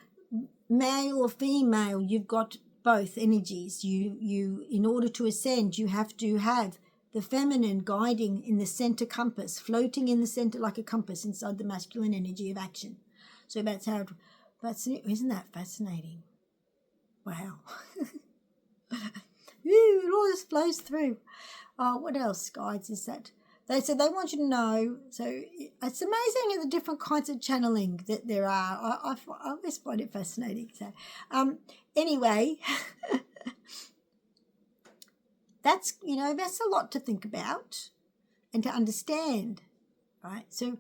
S1: male or female, you've got both energies. You in order to ascend, you have to have the feminine guiding in the center compass, floating in the center like a compass inside the masculine energy of action. So that's how, isn't that fascinating? Wow. It all just flows through. What else, guys, is that? They said they want you to know. So it's amazing the different kinds of channeling that there are. I always find it fascinating. So anyway, that's a lot to think about and to understand, right? So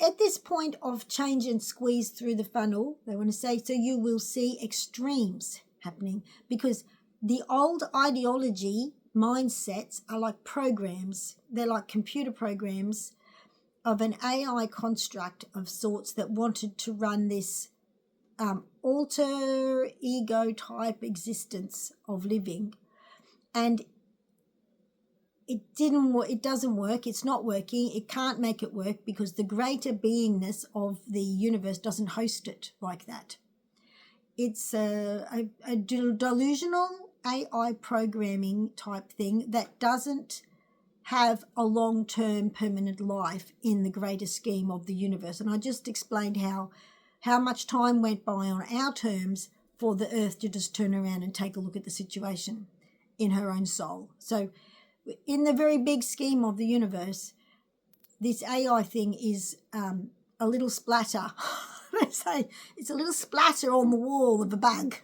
S1: at this point of change and squeeze through the funnel, they want to say, so you will see extremes happening, because the old ideology mindsets are like programs. They're like computer programs of an AI construct of sorts that wanted to run this alter ego type existence of living, and it doesn't work. It's not working. It can't make it work because the greater beingness of the universe doesn't host it like that. It's a delusional AI programming type thing that doesn't have a long-term permanent life in the greater scheme of the universe. And I just explained how much time went by on our terms for the earth to just turn around and take a look at the situation in her own soul. So in the very big scheme of the universe, this AI thing is a little splatter. Let's say it's a little splatter on the wall of a bug.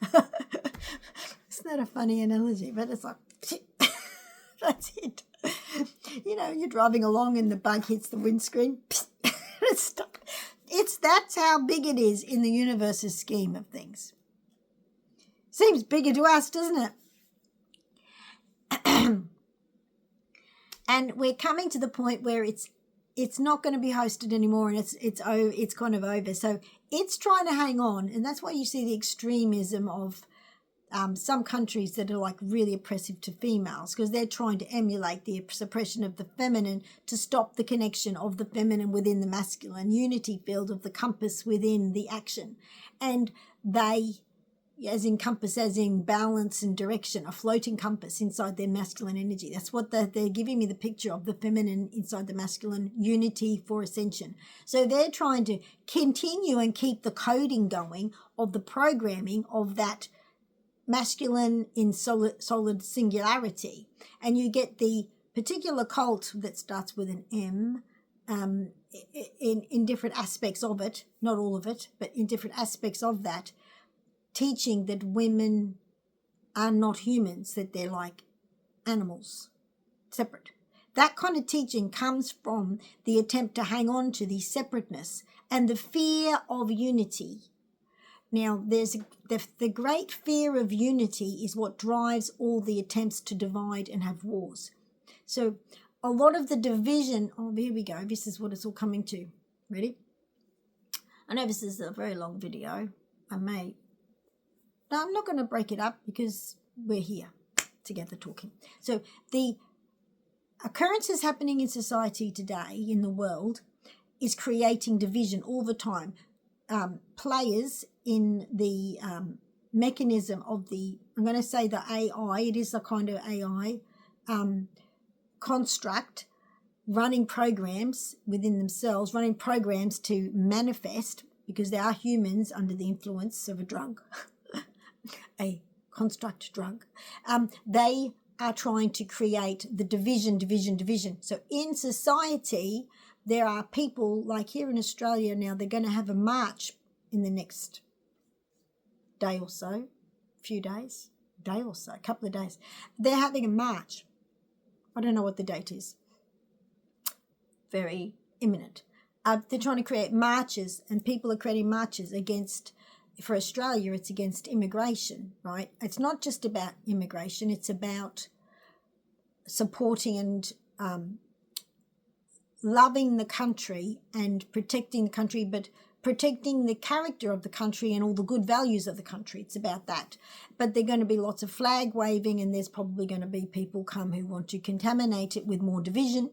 S1: It's not a funny analogy, but it's like, that's it. You're driving along and the bug hits the windscreen. It's stuck. That's how big it is in the universe's scheme of things. Seems bigger to us, doesn't it? And we're coming to the point where it's not going to be hosted anymore, and it's kind of over. So it's trying to hang on, and that's why you see the extremism of some countries that are like really oppressive to females, because they're trying to emulate the suppression of the feminine to stop the connection of the feminine within the masculine unity field of the compass within the action. And they, as in compass, as in balance and direction, a floating compass inside their masculine energy. That's what they're giving me the picture of, the feminine inside the masculine unity for ascension. So they're trying to continue and keep the coding going of the programming of that masculine in solid singularity. And you get the particular cult that starts with an M in different aspects of it, not all of it, but in different aspects of that, teaching that women are not humans, that they're like animals, separate. That kind of teaching comes from the attempt to hang on to the separateness and the fear of unity. Now, there's the great fear of unity is what drives all the attempts to divide and have wars. So a lot of the division, here we go, this is what it's all coming to. Ready? I know this is a very long video. No, I'm not going to break it up because we're here together talking. So the occurrences happening in society today, in the world, is creating division all the time. Players in the mechanism of the, I'm going to say the AI, it is a kind of AI construct, running programs within themselves, running programs to manifest, because they are humans under the influence of a drug. A construct drug. They are trying to create the division. So in society, there are people like here in Australia now, they're going to have a march in the next day or so, a couple of days. They're having a march. I don't know what the date is. Very imminent. They're trying to create marches, and people are creating marches against, for Australia, it's against immigration, right? It's not just about immigration, it's about supporting and loving the country and protecting the country, but protecting the character of the country and all the good values of the country. It's about that. But there are going to be lots of flag waving, and there's probably going to be people come who want to contaminate it with more division,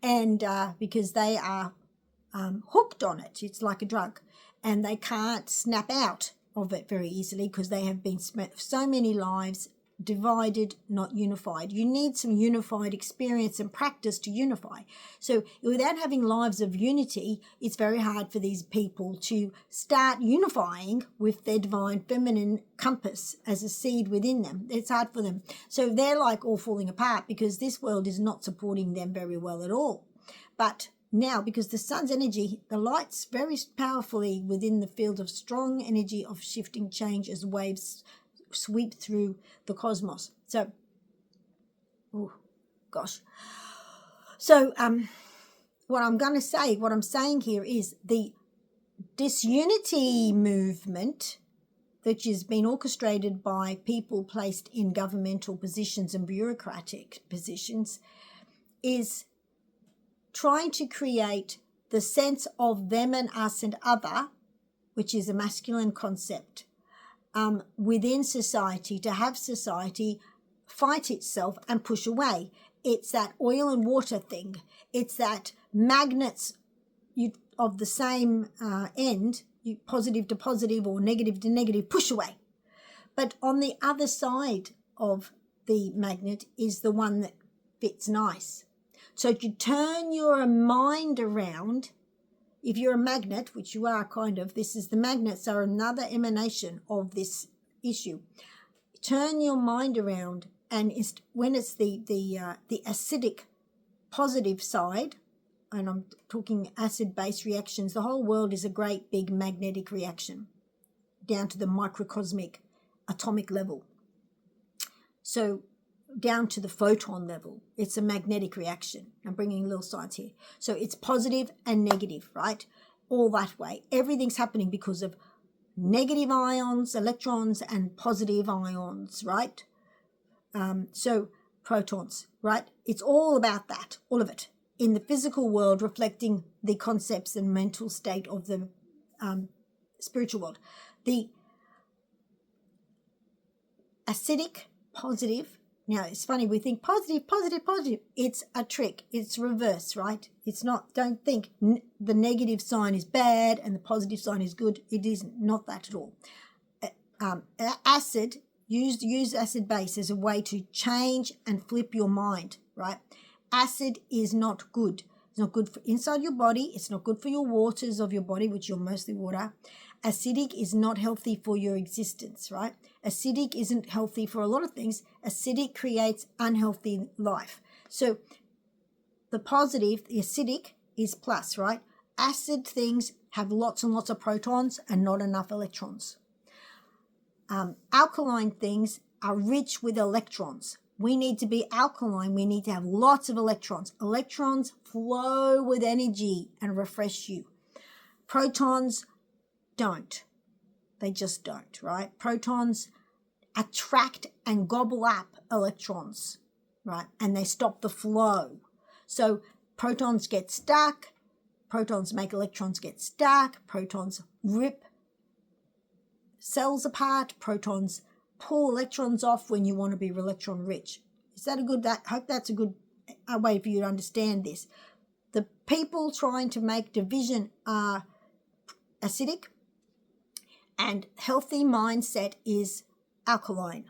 S1: and because they are hooked on it. It's like a drug, and they can't snap out of it very easily because they have been spent so many lives divided, not unified. You need some unified experience and practice to unify. So without having lives of unity, it's very hard for these people to start unifying with their divine feminine compass as a seed within them. It's hard for them. So they're like all falling apart because this world is not supporting them very well at all. But now, because the sun's energy, the light's very powerfully within the field of strong energy of shifting change as waves sweep through the cosmos. So, oh gosh. So, what I'm saying here is the disunity movement, which has been orchestrated by people placed in governmental positions and bureaucratic positions, is trying to create the sense of them and us and other, which is a masculine concept, within society, to have society fight itself and push away. It's that oil and water thing. It's that magnets of the same end, positive to positive or negative to negative, push away. But on the other side of the magnet is the one that fits nice. So to turn your mind around, if you're a magnet, which you are kind of, the magnets are another emanation of this issue. Turn your mind around, and when it's the acidic positive side, and I'm talking acid-base reactions, the whole world is a great big magnetic reaction down to the microcosmic atomic level. So down to the photon level, it's a magnetic reaction. I'm bringing little science here. So it's positive and negative, right? All that way. Everything's happening because of negative ions, electrons, and positive ions, right? So protons, right? It's all about that, all of it. In the physical world, reflecting the concepts and mental state of the spiritual world. The acidic, positive. Now, it's funny, we think positive, positive, positive. It's a trick. It's reverse, right? It's not, don't think the negative sign is bad and the positive sign is good. It isn't, not that at all. Acid, use acid base as a way to change and flip your mind, right? Acid is not good. It's not good for inside your body. It's not good for your waters of your body, which you're mostly water. Acidic is not healthy for your existence, right? Acidic isn't healthy for a lot of things. Acidic creates unhealthy life. So the positive, the acidic, is plus, right? Acid things have lots and lots of protons and not enough electrons. Alkaline things are rich with electrons. We need to be alkaline. We need to have lots of electrons. Electrons flow with energy and refresh you. Protons don't. They just don't, right? Protons attract and gobble up electrons, right? And they stop the flow. So protons get stuck. Protons make electrons get stuck. Protons rip cells apart. Protons pull electrons off when you want to be electron rich. Is that a good, I hope that's a good way for you to understand this. The people trying to make division are acidic, and healthy mindset is alkaline,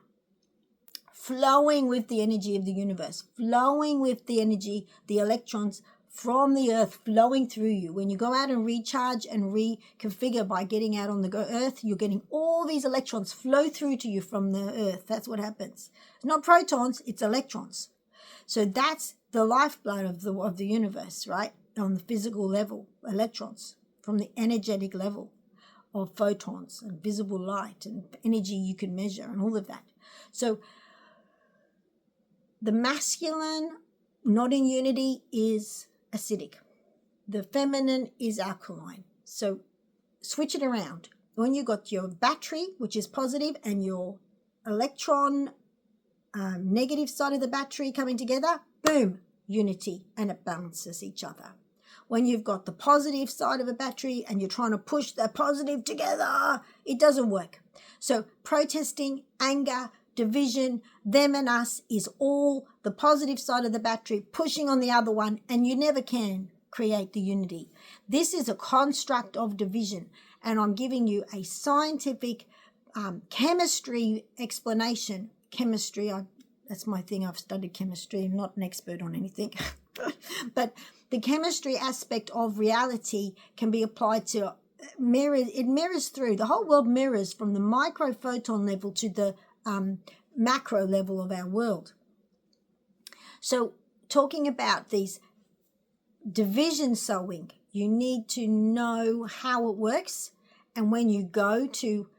S1: flowing with the energy of the universe, flowing with the energy, the electrons from the earth flowing through you. When you go out and recharge and reconfigure by getting out on the earth, you're getting all these electrons flow through to you from the earth. That's what happens. It's not protons, it's electrons. So that's the lifeblood of the universe, right? On the physical level, electrons from the energetic level of photons and visible light and energy you can measure and all of that. So the masculine, not in unity, is acidic. The feminine is alkaline. So switch it around. When you got your battery, which is positive, and your electron negative side of the battery coming together, boom, unity, and it balances each other. when you've got the positive side of a battery and you're trying to push the positive together, it doesn't work. So protesting, anger, division, them and us is all the positive side of the battery pushing on the other one, and you never can create the unity. This is a construct of division, and I'm giving you a scientific chemistry explanation. Chemistry, that's my thing. I've studied chemistry. I'm not an expert on anything. But the chemistry aspect of reality can be applied to it mirrors through. The whole world mirrors from the microphoton level to the macro level of our world. So talking about these division sewing, you need to know how it works. And when you go to,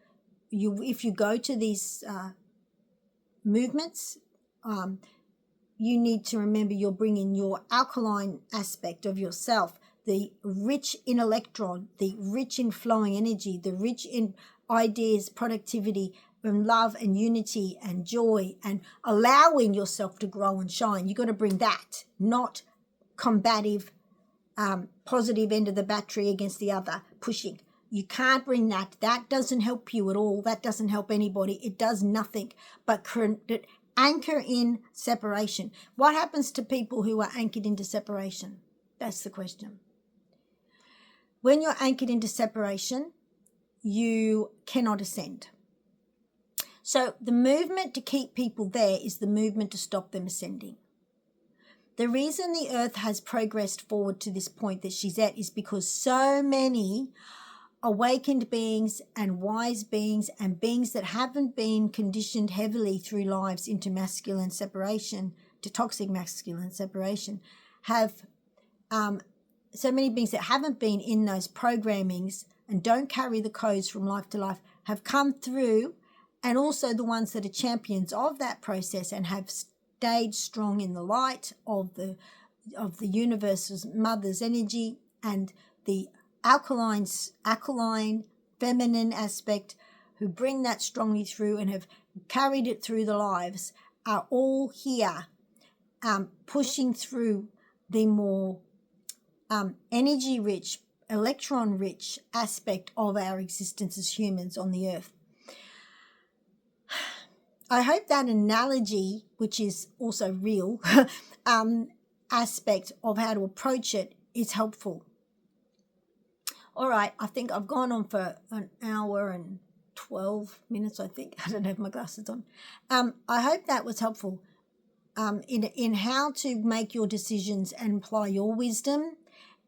S1: if you go to these movements, you need to remember you're bringing your alkaline aspect of yourself, the rich in electron, the rich in flowing energy, the rich in ideas, productivity, and love and unity and joy, and allowing yourself to grow and shine. You've got to bring that, not combative, positive end of the battery against the other, pushing. You can't bring that. That doesn't help you at all. That doesn't help anybody. It does nothing but anchor in separation. What happens to people who are anchored into separation? That's the question. When you're anchored into separation, you cannot ascend. So the movement to keep people there is the movement to stop them ascending. The reason the earth has progressed forward to this point that she's at is because so many awakened beings and wise beings and beings that haven't been conditioned heavily through lives into masculine separation, to toxic masculine separation, have so many beings that haven't been in those programmings and don't carry the codes from life to life have come through, and also the ones that are champions of that process and have stayed strong in the light of the universe's mother's energy and the alkaline feminine aspect, who bring that strongly through and have carried it through the lives, are all here pushing through the more energy rich, electron rich aspect of our existence as humans on the earth. I hope that analogy, which is also real, aspect of how to approach it is helpful. All right, I think I've gone on for an hour and 12 minutes, I think. I don't have my glasses on. I hope that was helpful in how to make your decisions and apply your wisdom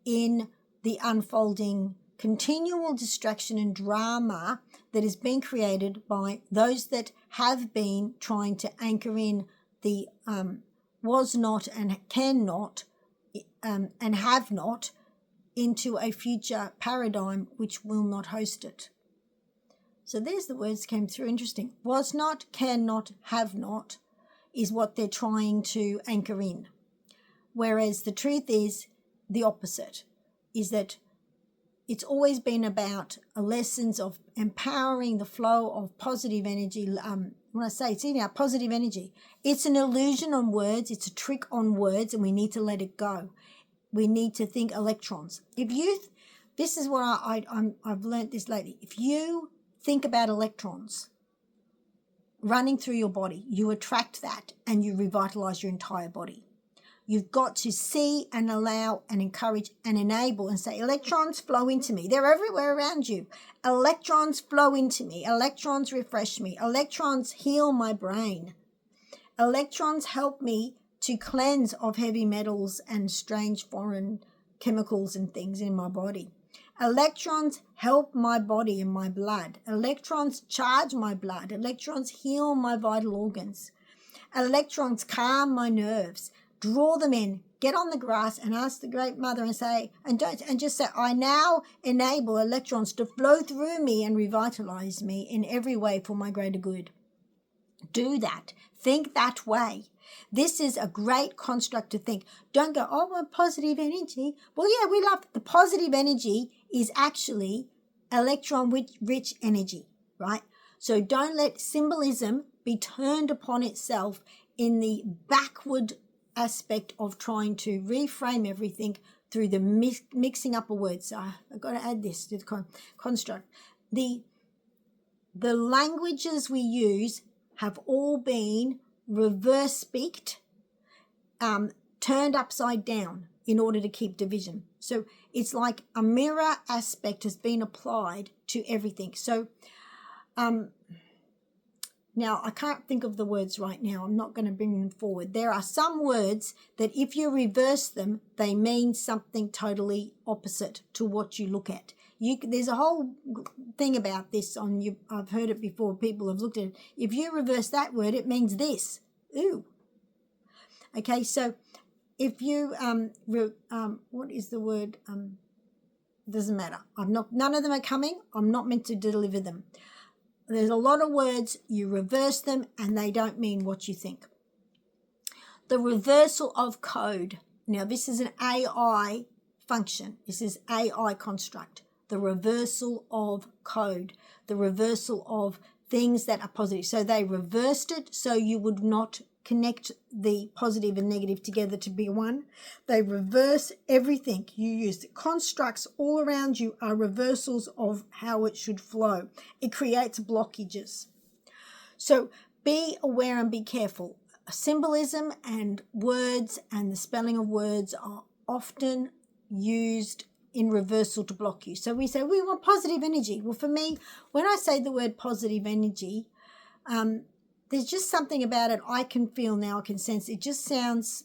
S1: in the unfolding continual distraction and drama that is being created by those that have been trying to anchor in the was not and cannot and have not into a future paradigm which will not host it. So there's the words came through. Interesting. Was not, cannot, have not is what they're trying to anchor in. Whereas the truth is the opposite, is that it's always been about lessons of empowering the flow of positive energy. When I say, see now, positive energy, it's an illusion on words, it's a trick on words, and we need to let it go. We need to think electrons. This is what I've learned this lately. If you think about electrons running through your body, you attract that and you revitalize your entire body. You've got to see and allow and encourage and enable and say, electrons flow into me. They're everywhere around you. Electrons flow into me. Electrons refresh me. Electrons heal my brain. Electrons help me to cleanse of heavy metals and strange foreign chemicals and things in my body. Electrons help my body and my blood. Electrons charge my blood. Electrons heal my vital organs. Electrons calm my nerves. Draw them in, get on the grass and ask the Great Mother and say, and just say, I now enable electrons to flow through me and revitalize me in every way for my greater good. Do that. Think that way. This is a great construct to think. Don't go, oh, well, positive energy. Well, yeah, we love the positive energy is actually electron-rich energy, right? So don't let symbolism be turned upon itself in the backward aspect of trying to reframe everything through the mixing up of words. So I've got to add this to the construct. The languages we use have all been reverse speaked, turned upside down in order to keep division. So it's like a mirror aspect has been applied to everything. So now I can't think of the words right now. I'm not going to bring them forward. There are some words that if you reverse them, they mean something totally opposite to what you look at. There's a whole thing about this on you. I've heard it before. People have looked at it. If you reverse that word, it means this. Ooh. Okay, so if you what is the word? Doesn't matter. None of them are coming. I'm not meant to deliver them. There's a lot of words, you reverse them and they don't mean what you think. The reversal of code. Now this is an AI function. This is AI construct. The reversal of code. The reversal of things that are positive. So they reversed it so you would not connect the positive and negative together to be one. They reverse everything you use. The constructs all around you are reversals of how it should flow. It creates blockages. So be aware and be careful. Symbolism and words and the spelling of words are often used in reversal to block you. So we say we want positive energy. Well, for me, when I say the word positive energy, there's just something about it I can feel now, I can sense. It just sounds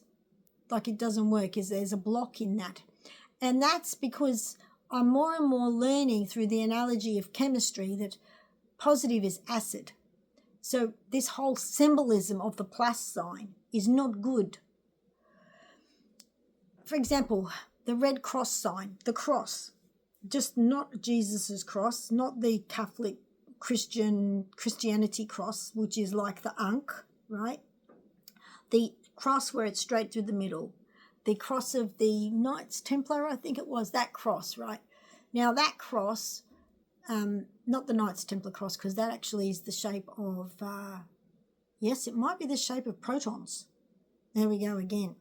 S1: like it doesn't work. There's a block in that. And that's because I'm more and more learning through the analogy of chemistry that positive is acid. So this whole symbolism of the plus sign is not good. For example, the red cross sign, the cross, just not Jesus's cross, not the Catholic Christianity cross, which is like the Ankh, right? The cross where it's straight through the middle. The cross of the Knights Templar, I think it was, that cross, right? Now that cross, not the Knights Templar cross, because that actually is the shape of, yes, it might be the shape of protons. There we go again.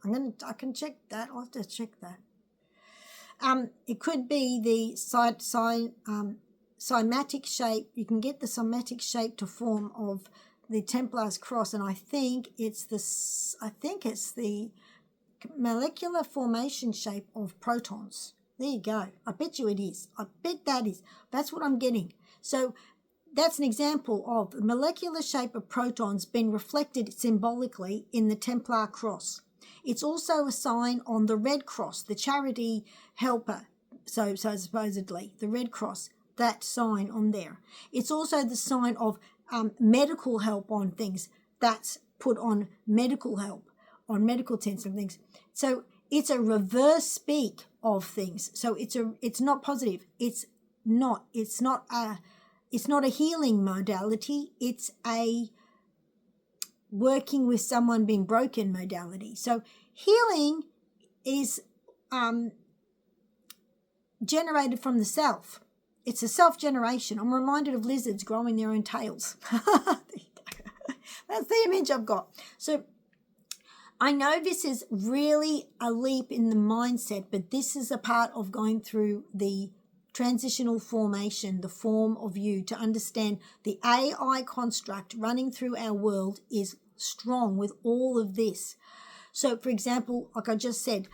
S1: I can check that. I'll have to check that. It could be the cymatic shape. You can get the cymatic shape to form of the Templar's cross, and I think it's the molecular formation shape of protons. There you go. I bet you it is. I bet that is. That's what I'm getting. So that's an example of the molecular shape of protons being reflected symbolically in the Templar cross. It's also a sign on the Red Cross, the charity helper. So supposedly the Red Cross, that sign on there. It's also the sign of medical help on things. That's put on medical help, on medical tents and things. So it's a reverse speak of things. So it's not positive. It's not a healing modality. It's a working with someone being broken modality. So healing is generated from the self. It's a self-generation. I'm reminded of lizards growing their own tails. That's the image I've got. So I know this is really a leap in the mindset, but this is a part of going through the transitional formation, the form of you, to understand the AI construct running through our world is strong with all of this. So, for example, like I just said,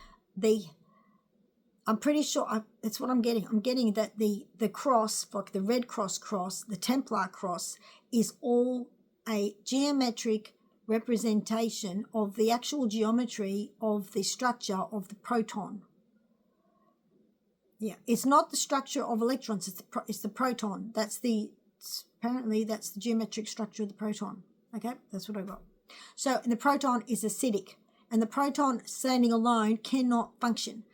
S1: I'm pretty sure that's what I'm getting. I'm getting that the cross, like the Red Cross cross, the Templar cross, is all a geometric representation of the actual geometry of the structure of the proton. Yeah, it's not the structure of electrons. It's the proton. Apparently that's the geometric structure of the proton. Okay, that's what I got. So the proton is acidic, and the proton standing alone cannot function.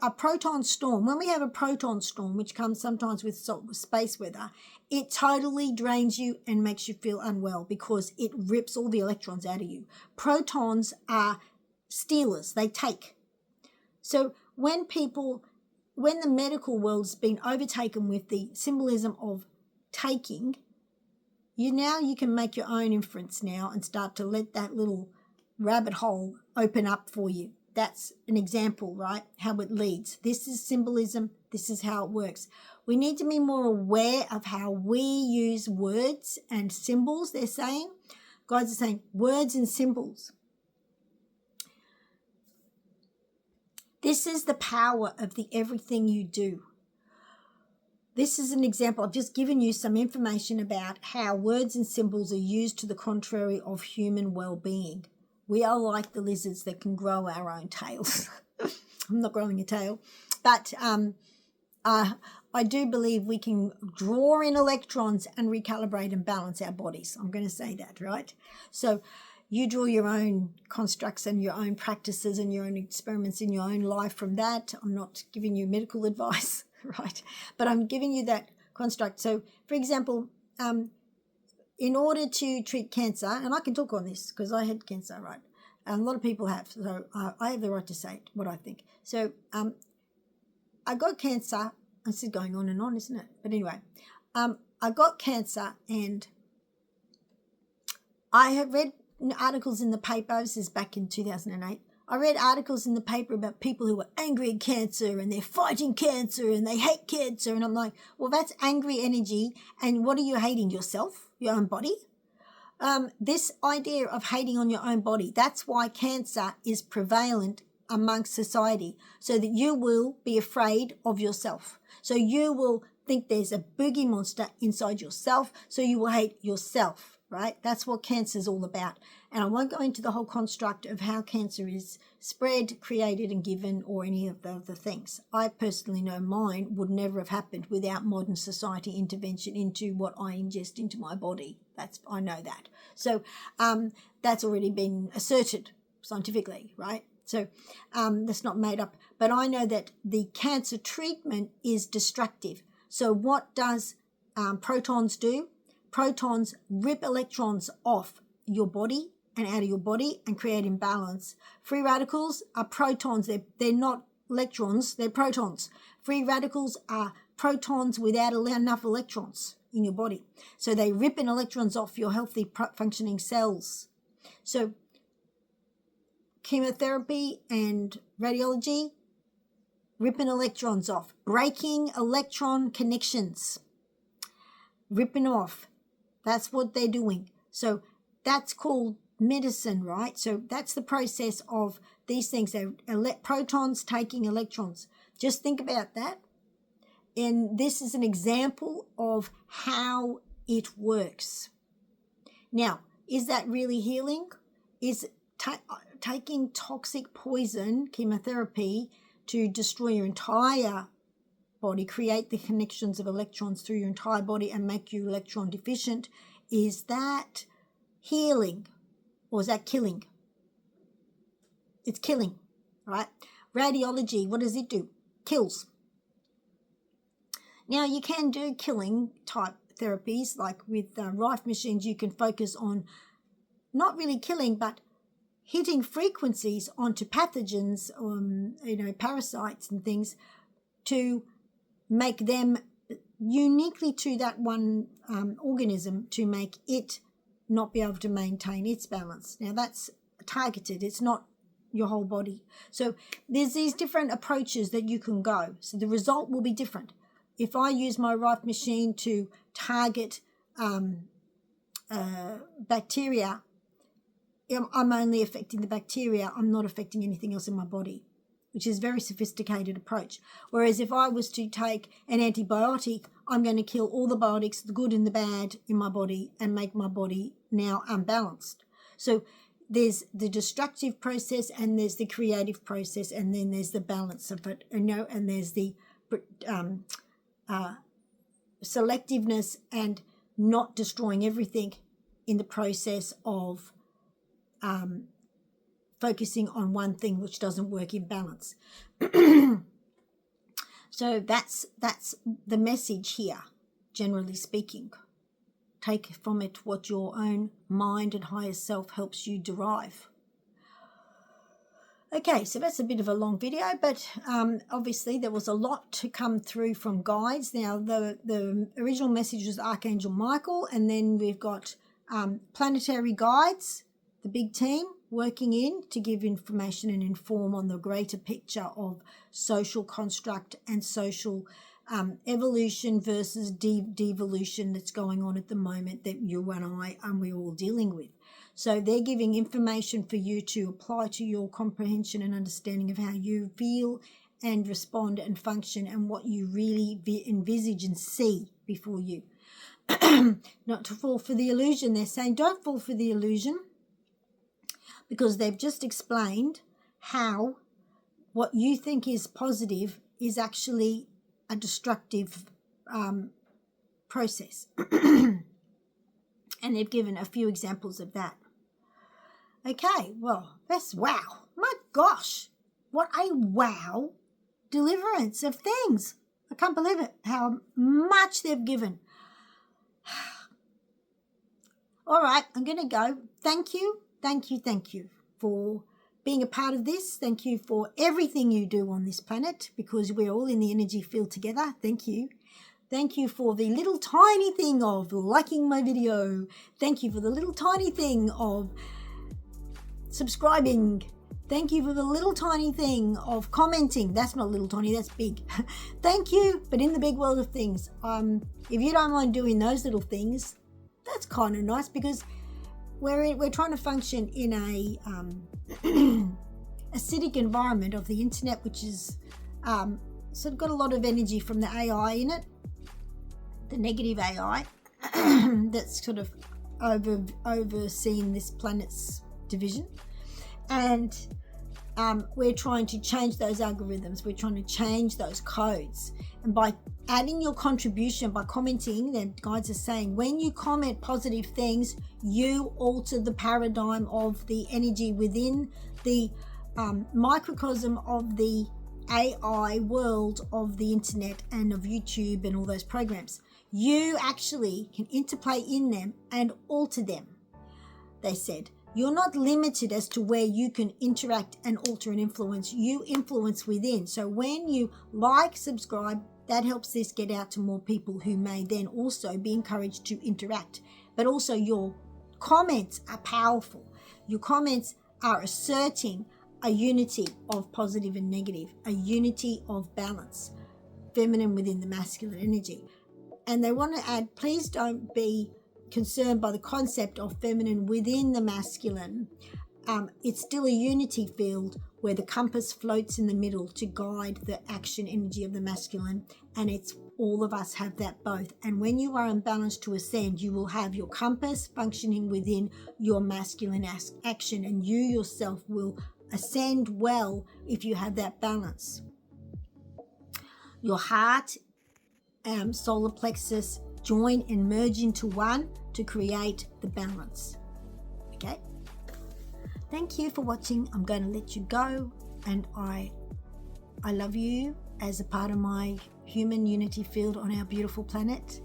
S1: A proton storm, when we have a proton storm, which comes sometimes with space weather, it totally drains you and makes you feel unwell because it rips all the electrons out of you. Protons are stealers. They take. So when the medical world's been overtaken with the symbolism of taking, you can make your own inference now and start to let that little rabbit hole open up for you. that's an example, right? How it leads. This is symbolism. This is how it works. We need to be more aware of how we use words and symbols, they're saying. Guys are saying words and symbols. This is the power of the everything you do. This is an example. I've just given you some information about how words and symbols are used to the contrary of human well-being. We are like the lizards that can grow our own tails. I'm not growing a tail, but I do believe we can draw in electrons and recalibrate and balance our bodies. I'm going to say that, right? So you draw your own constructs and your own practices and your own experiments in your own life from that. I'm not giving you medical advice, right? But I'm giving you that construct. So, for example, in order to treat cancer, and I can talk on this because I had cancer, right? A lot of people have, so I have the right to say what I think. So I got cancer. This is going on and on, isn't it? But anyway, I got cancer, and I had read articles in the paper. This is back in 2008. I read articles in the paper about people who are angry at cancer and they're fighting cancer and they hate cancer. And I'm like, well, that's angry energy. And what are you hating? Yourself, your own body? This idea of hating on your own body, that's why cancer is prevalent amongst society, so that you will be afraid of yourself. So you will think there's a boogie monster inside yourself, so you will hate yourself, right? That's what cancer is all about. And I won't go into the whole construct of how cancer is spread, created and given, or any of the other things. I personally know mine would never have happened without modern society intervention into what I ingest into my body. I know that. So that's already been asserted scientifically, right? So that's not made up. But I know that the cancer treatment is destructive. So what does protons do? Protons rip electrons off your body and out of your body and create imbalance. Free radicals are protons. They're not electrons, they're protons. Free radicals are protons without enough electrons in your body. So they rip in electrons off your healthy functioning cells. So chemotherapy and radiology, ripping electrons off, breaking electron connections, ripping off. That's what they're doing. So that's called medicine, right? So that's the process of these things. They're protons taking electrons. Just think about that. And this is an example of how it works. Now, is that really healing? Is taking toxic poison, chemotherapy, to destroy your entire body, create the connections of electrons through your entire body and make you electron deficient, is that healing or is that killing? It's killing, right? Radiology, what does it do? Kills. Now, you can do killing type therapies, like with Rife machines. You can focus on not really killing, but hitting frequencies onto pathogens, parasites and things, to make them uniquely to that one organism, to make it not be able to maintain its balance. Now, that's targeted. It's not your whole body. So there's these different approaches that you can go. So the result will be different. If I use my Rife machine to target bacteria, I'm only affecting the bacteria. I'm not affecting anything else in my body, which is a very sophisticated approach. Whereas if I was to take an antibiotic, I'm going to kill all the biotics, the good and the bad in my body, and make my body now unbalanced. So there's the destructive process and there's the creative process, and then there's the balance of it, and there's the selectiveness and not destroying everything in the process of focusing on one thing which doesn't work in balance. So that's the message here, generally speaking. Take from it what your own mind and higher self helps you derive. Okay, so that's a bit of a long video, but obviously there was a lot to come through from guides. Now, the original message was Archangel Michael, and then we've got planetary guides, the big team, working in to give information and inform on the greater picture of social construct and social evolution versus devolution that's going on at the moment that you and I and we're all dealing with. So they're giving information for you to apply to your comprehension and understanding of how you feel and respond and function and what you really envisage and see before you. Not to fall for the illusion. They're saying don't fall for the illusion, because they've just explained how what you think is positive is actually a destructive process. And they've given a few examples of that. Okay, well, that's wow. My gosh, what a wow deliverance of things. I can't believe it, how much they've given. All right, I'm going to go. Thank you for being a part of this. Thank you for everything you do on this planet, because we're all in the energy field together. Thank you. Thank you for the little tiny thing of liking my video. Thank you for the little tiny thing of subscribing. Thank you for the little tiny thing of commenting. That's not little tiny, that's big. Thank you, but in the big world of things, if you don't mind doing those little things, that's kind of nice, because we're trying to function in a acidic environment of the internet, which is sort of got a lot of energy from the AI in it, the negative AI that's sort of overseeing this planet's division. And we're trying to change those algorithms. We're trying to change those codes. And by adding your contribution, by commenting, the guides are saying, when you comment positive things, you alter the paradigm of the energy within the microcosm of the AI world of the internet and of YouTube and all those programs. You actually can interplay in them and alter them, they said. You're not limited as to where you can interact and alter and influence. You influence within. So when you like, subscribe, that helps this get out to more people who may then also be encouraged to interact. But also your comments are powerful. Your comments are asserting a unity of positive and negative, a unity of balance, feminine within the masculine energy. And they want to add, please don't be concerned by the concept of feminine within the masculine. It's still a unity field where the compass floats in the middle to guide the action energy of the masculine, and it's all of us have that both. And when you are unbalanced to ascend, you will have your compass functioning within your masculine action, and you yourself will ascend well if you have that balance. Your heart, solar plexus join and merge into one to create the balance. Okay, thank you for watching. I'm going to let you go, and I love you as a part of my human unity field on our beautiful planet.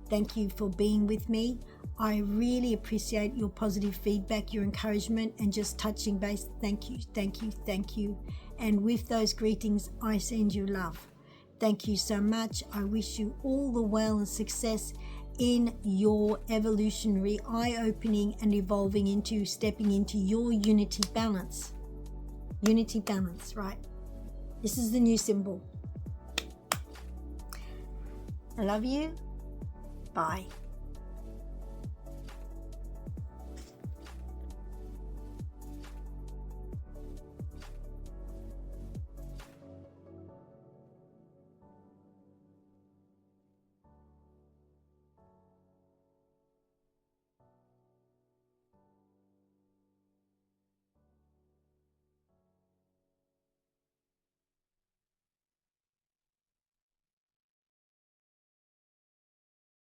S1: Thank you for being with me. I really appreciate your positive feedback, your encouragement, and just touching base. Thank you. And with those greetings, I send you love. Thank you so much. I wish you all the well and success in your evolutionary, eye-opening and evolving into, stepping into your unity balance. Unity balance, right? This is the new symbol. I love you. Bye.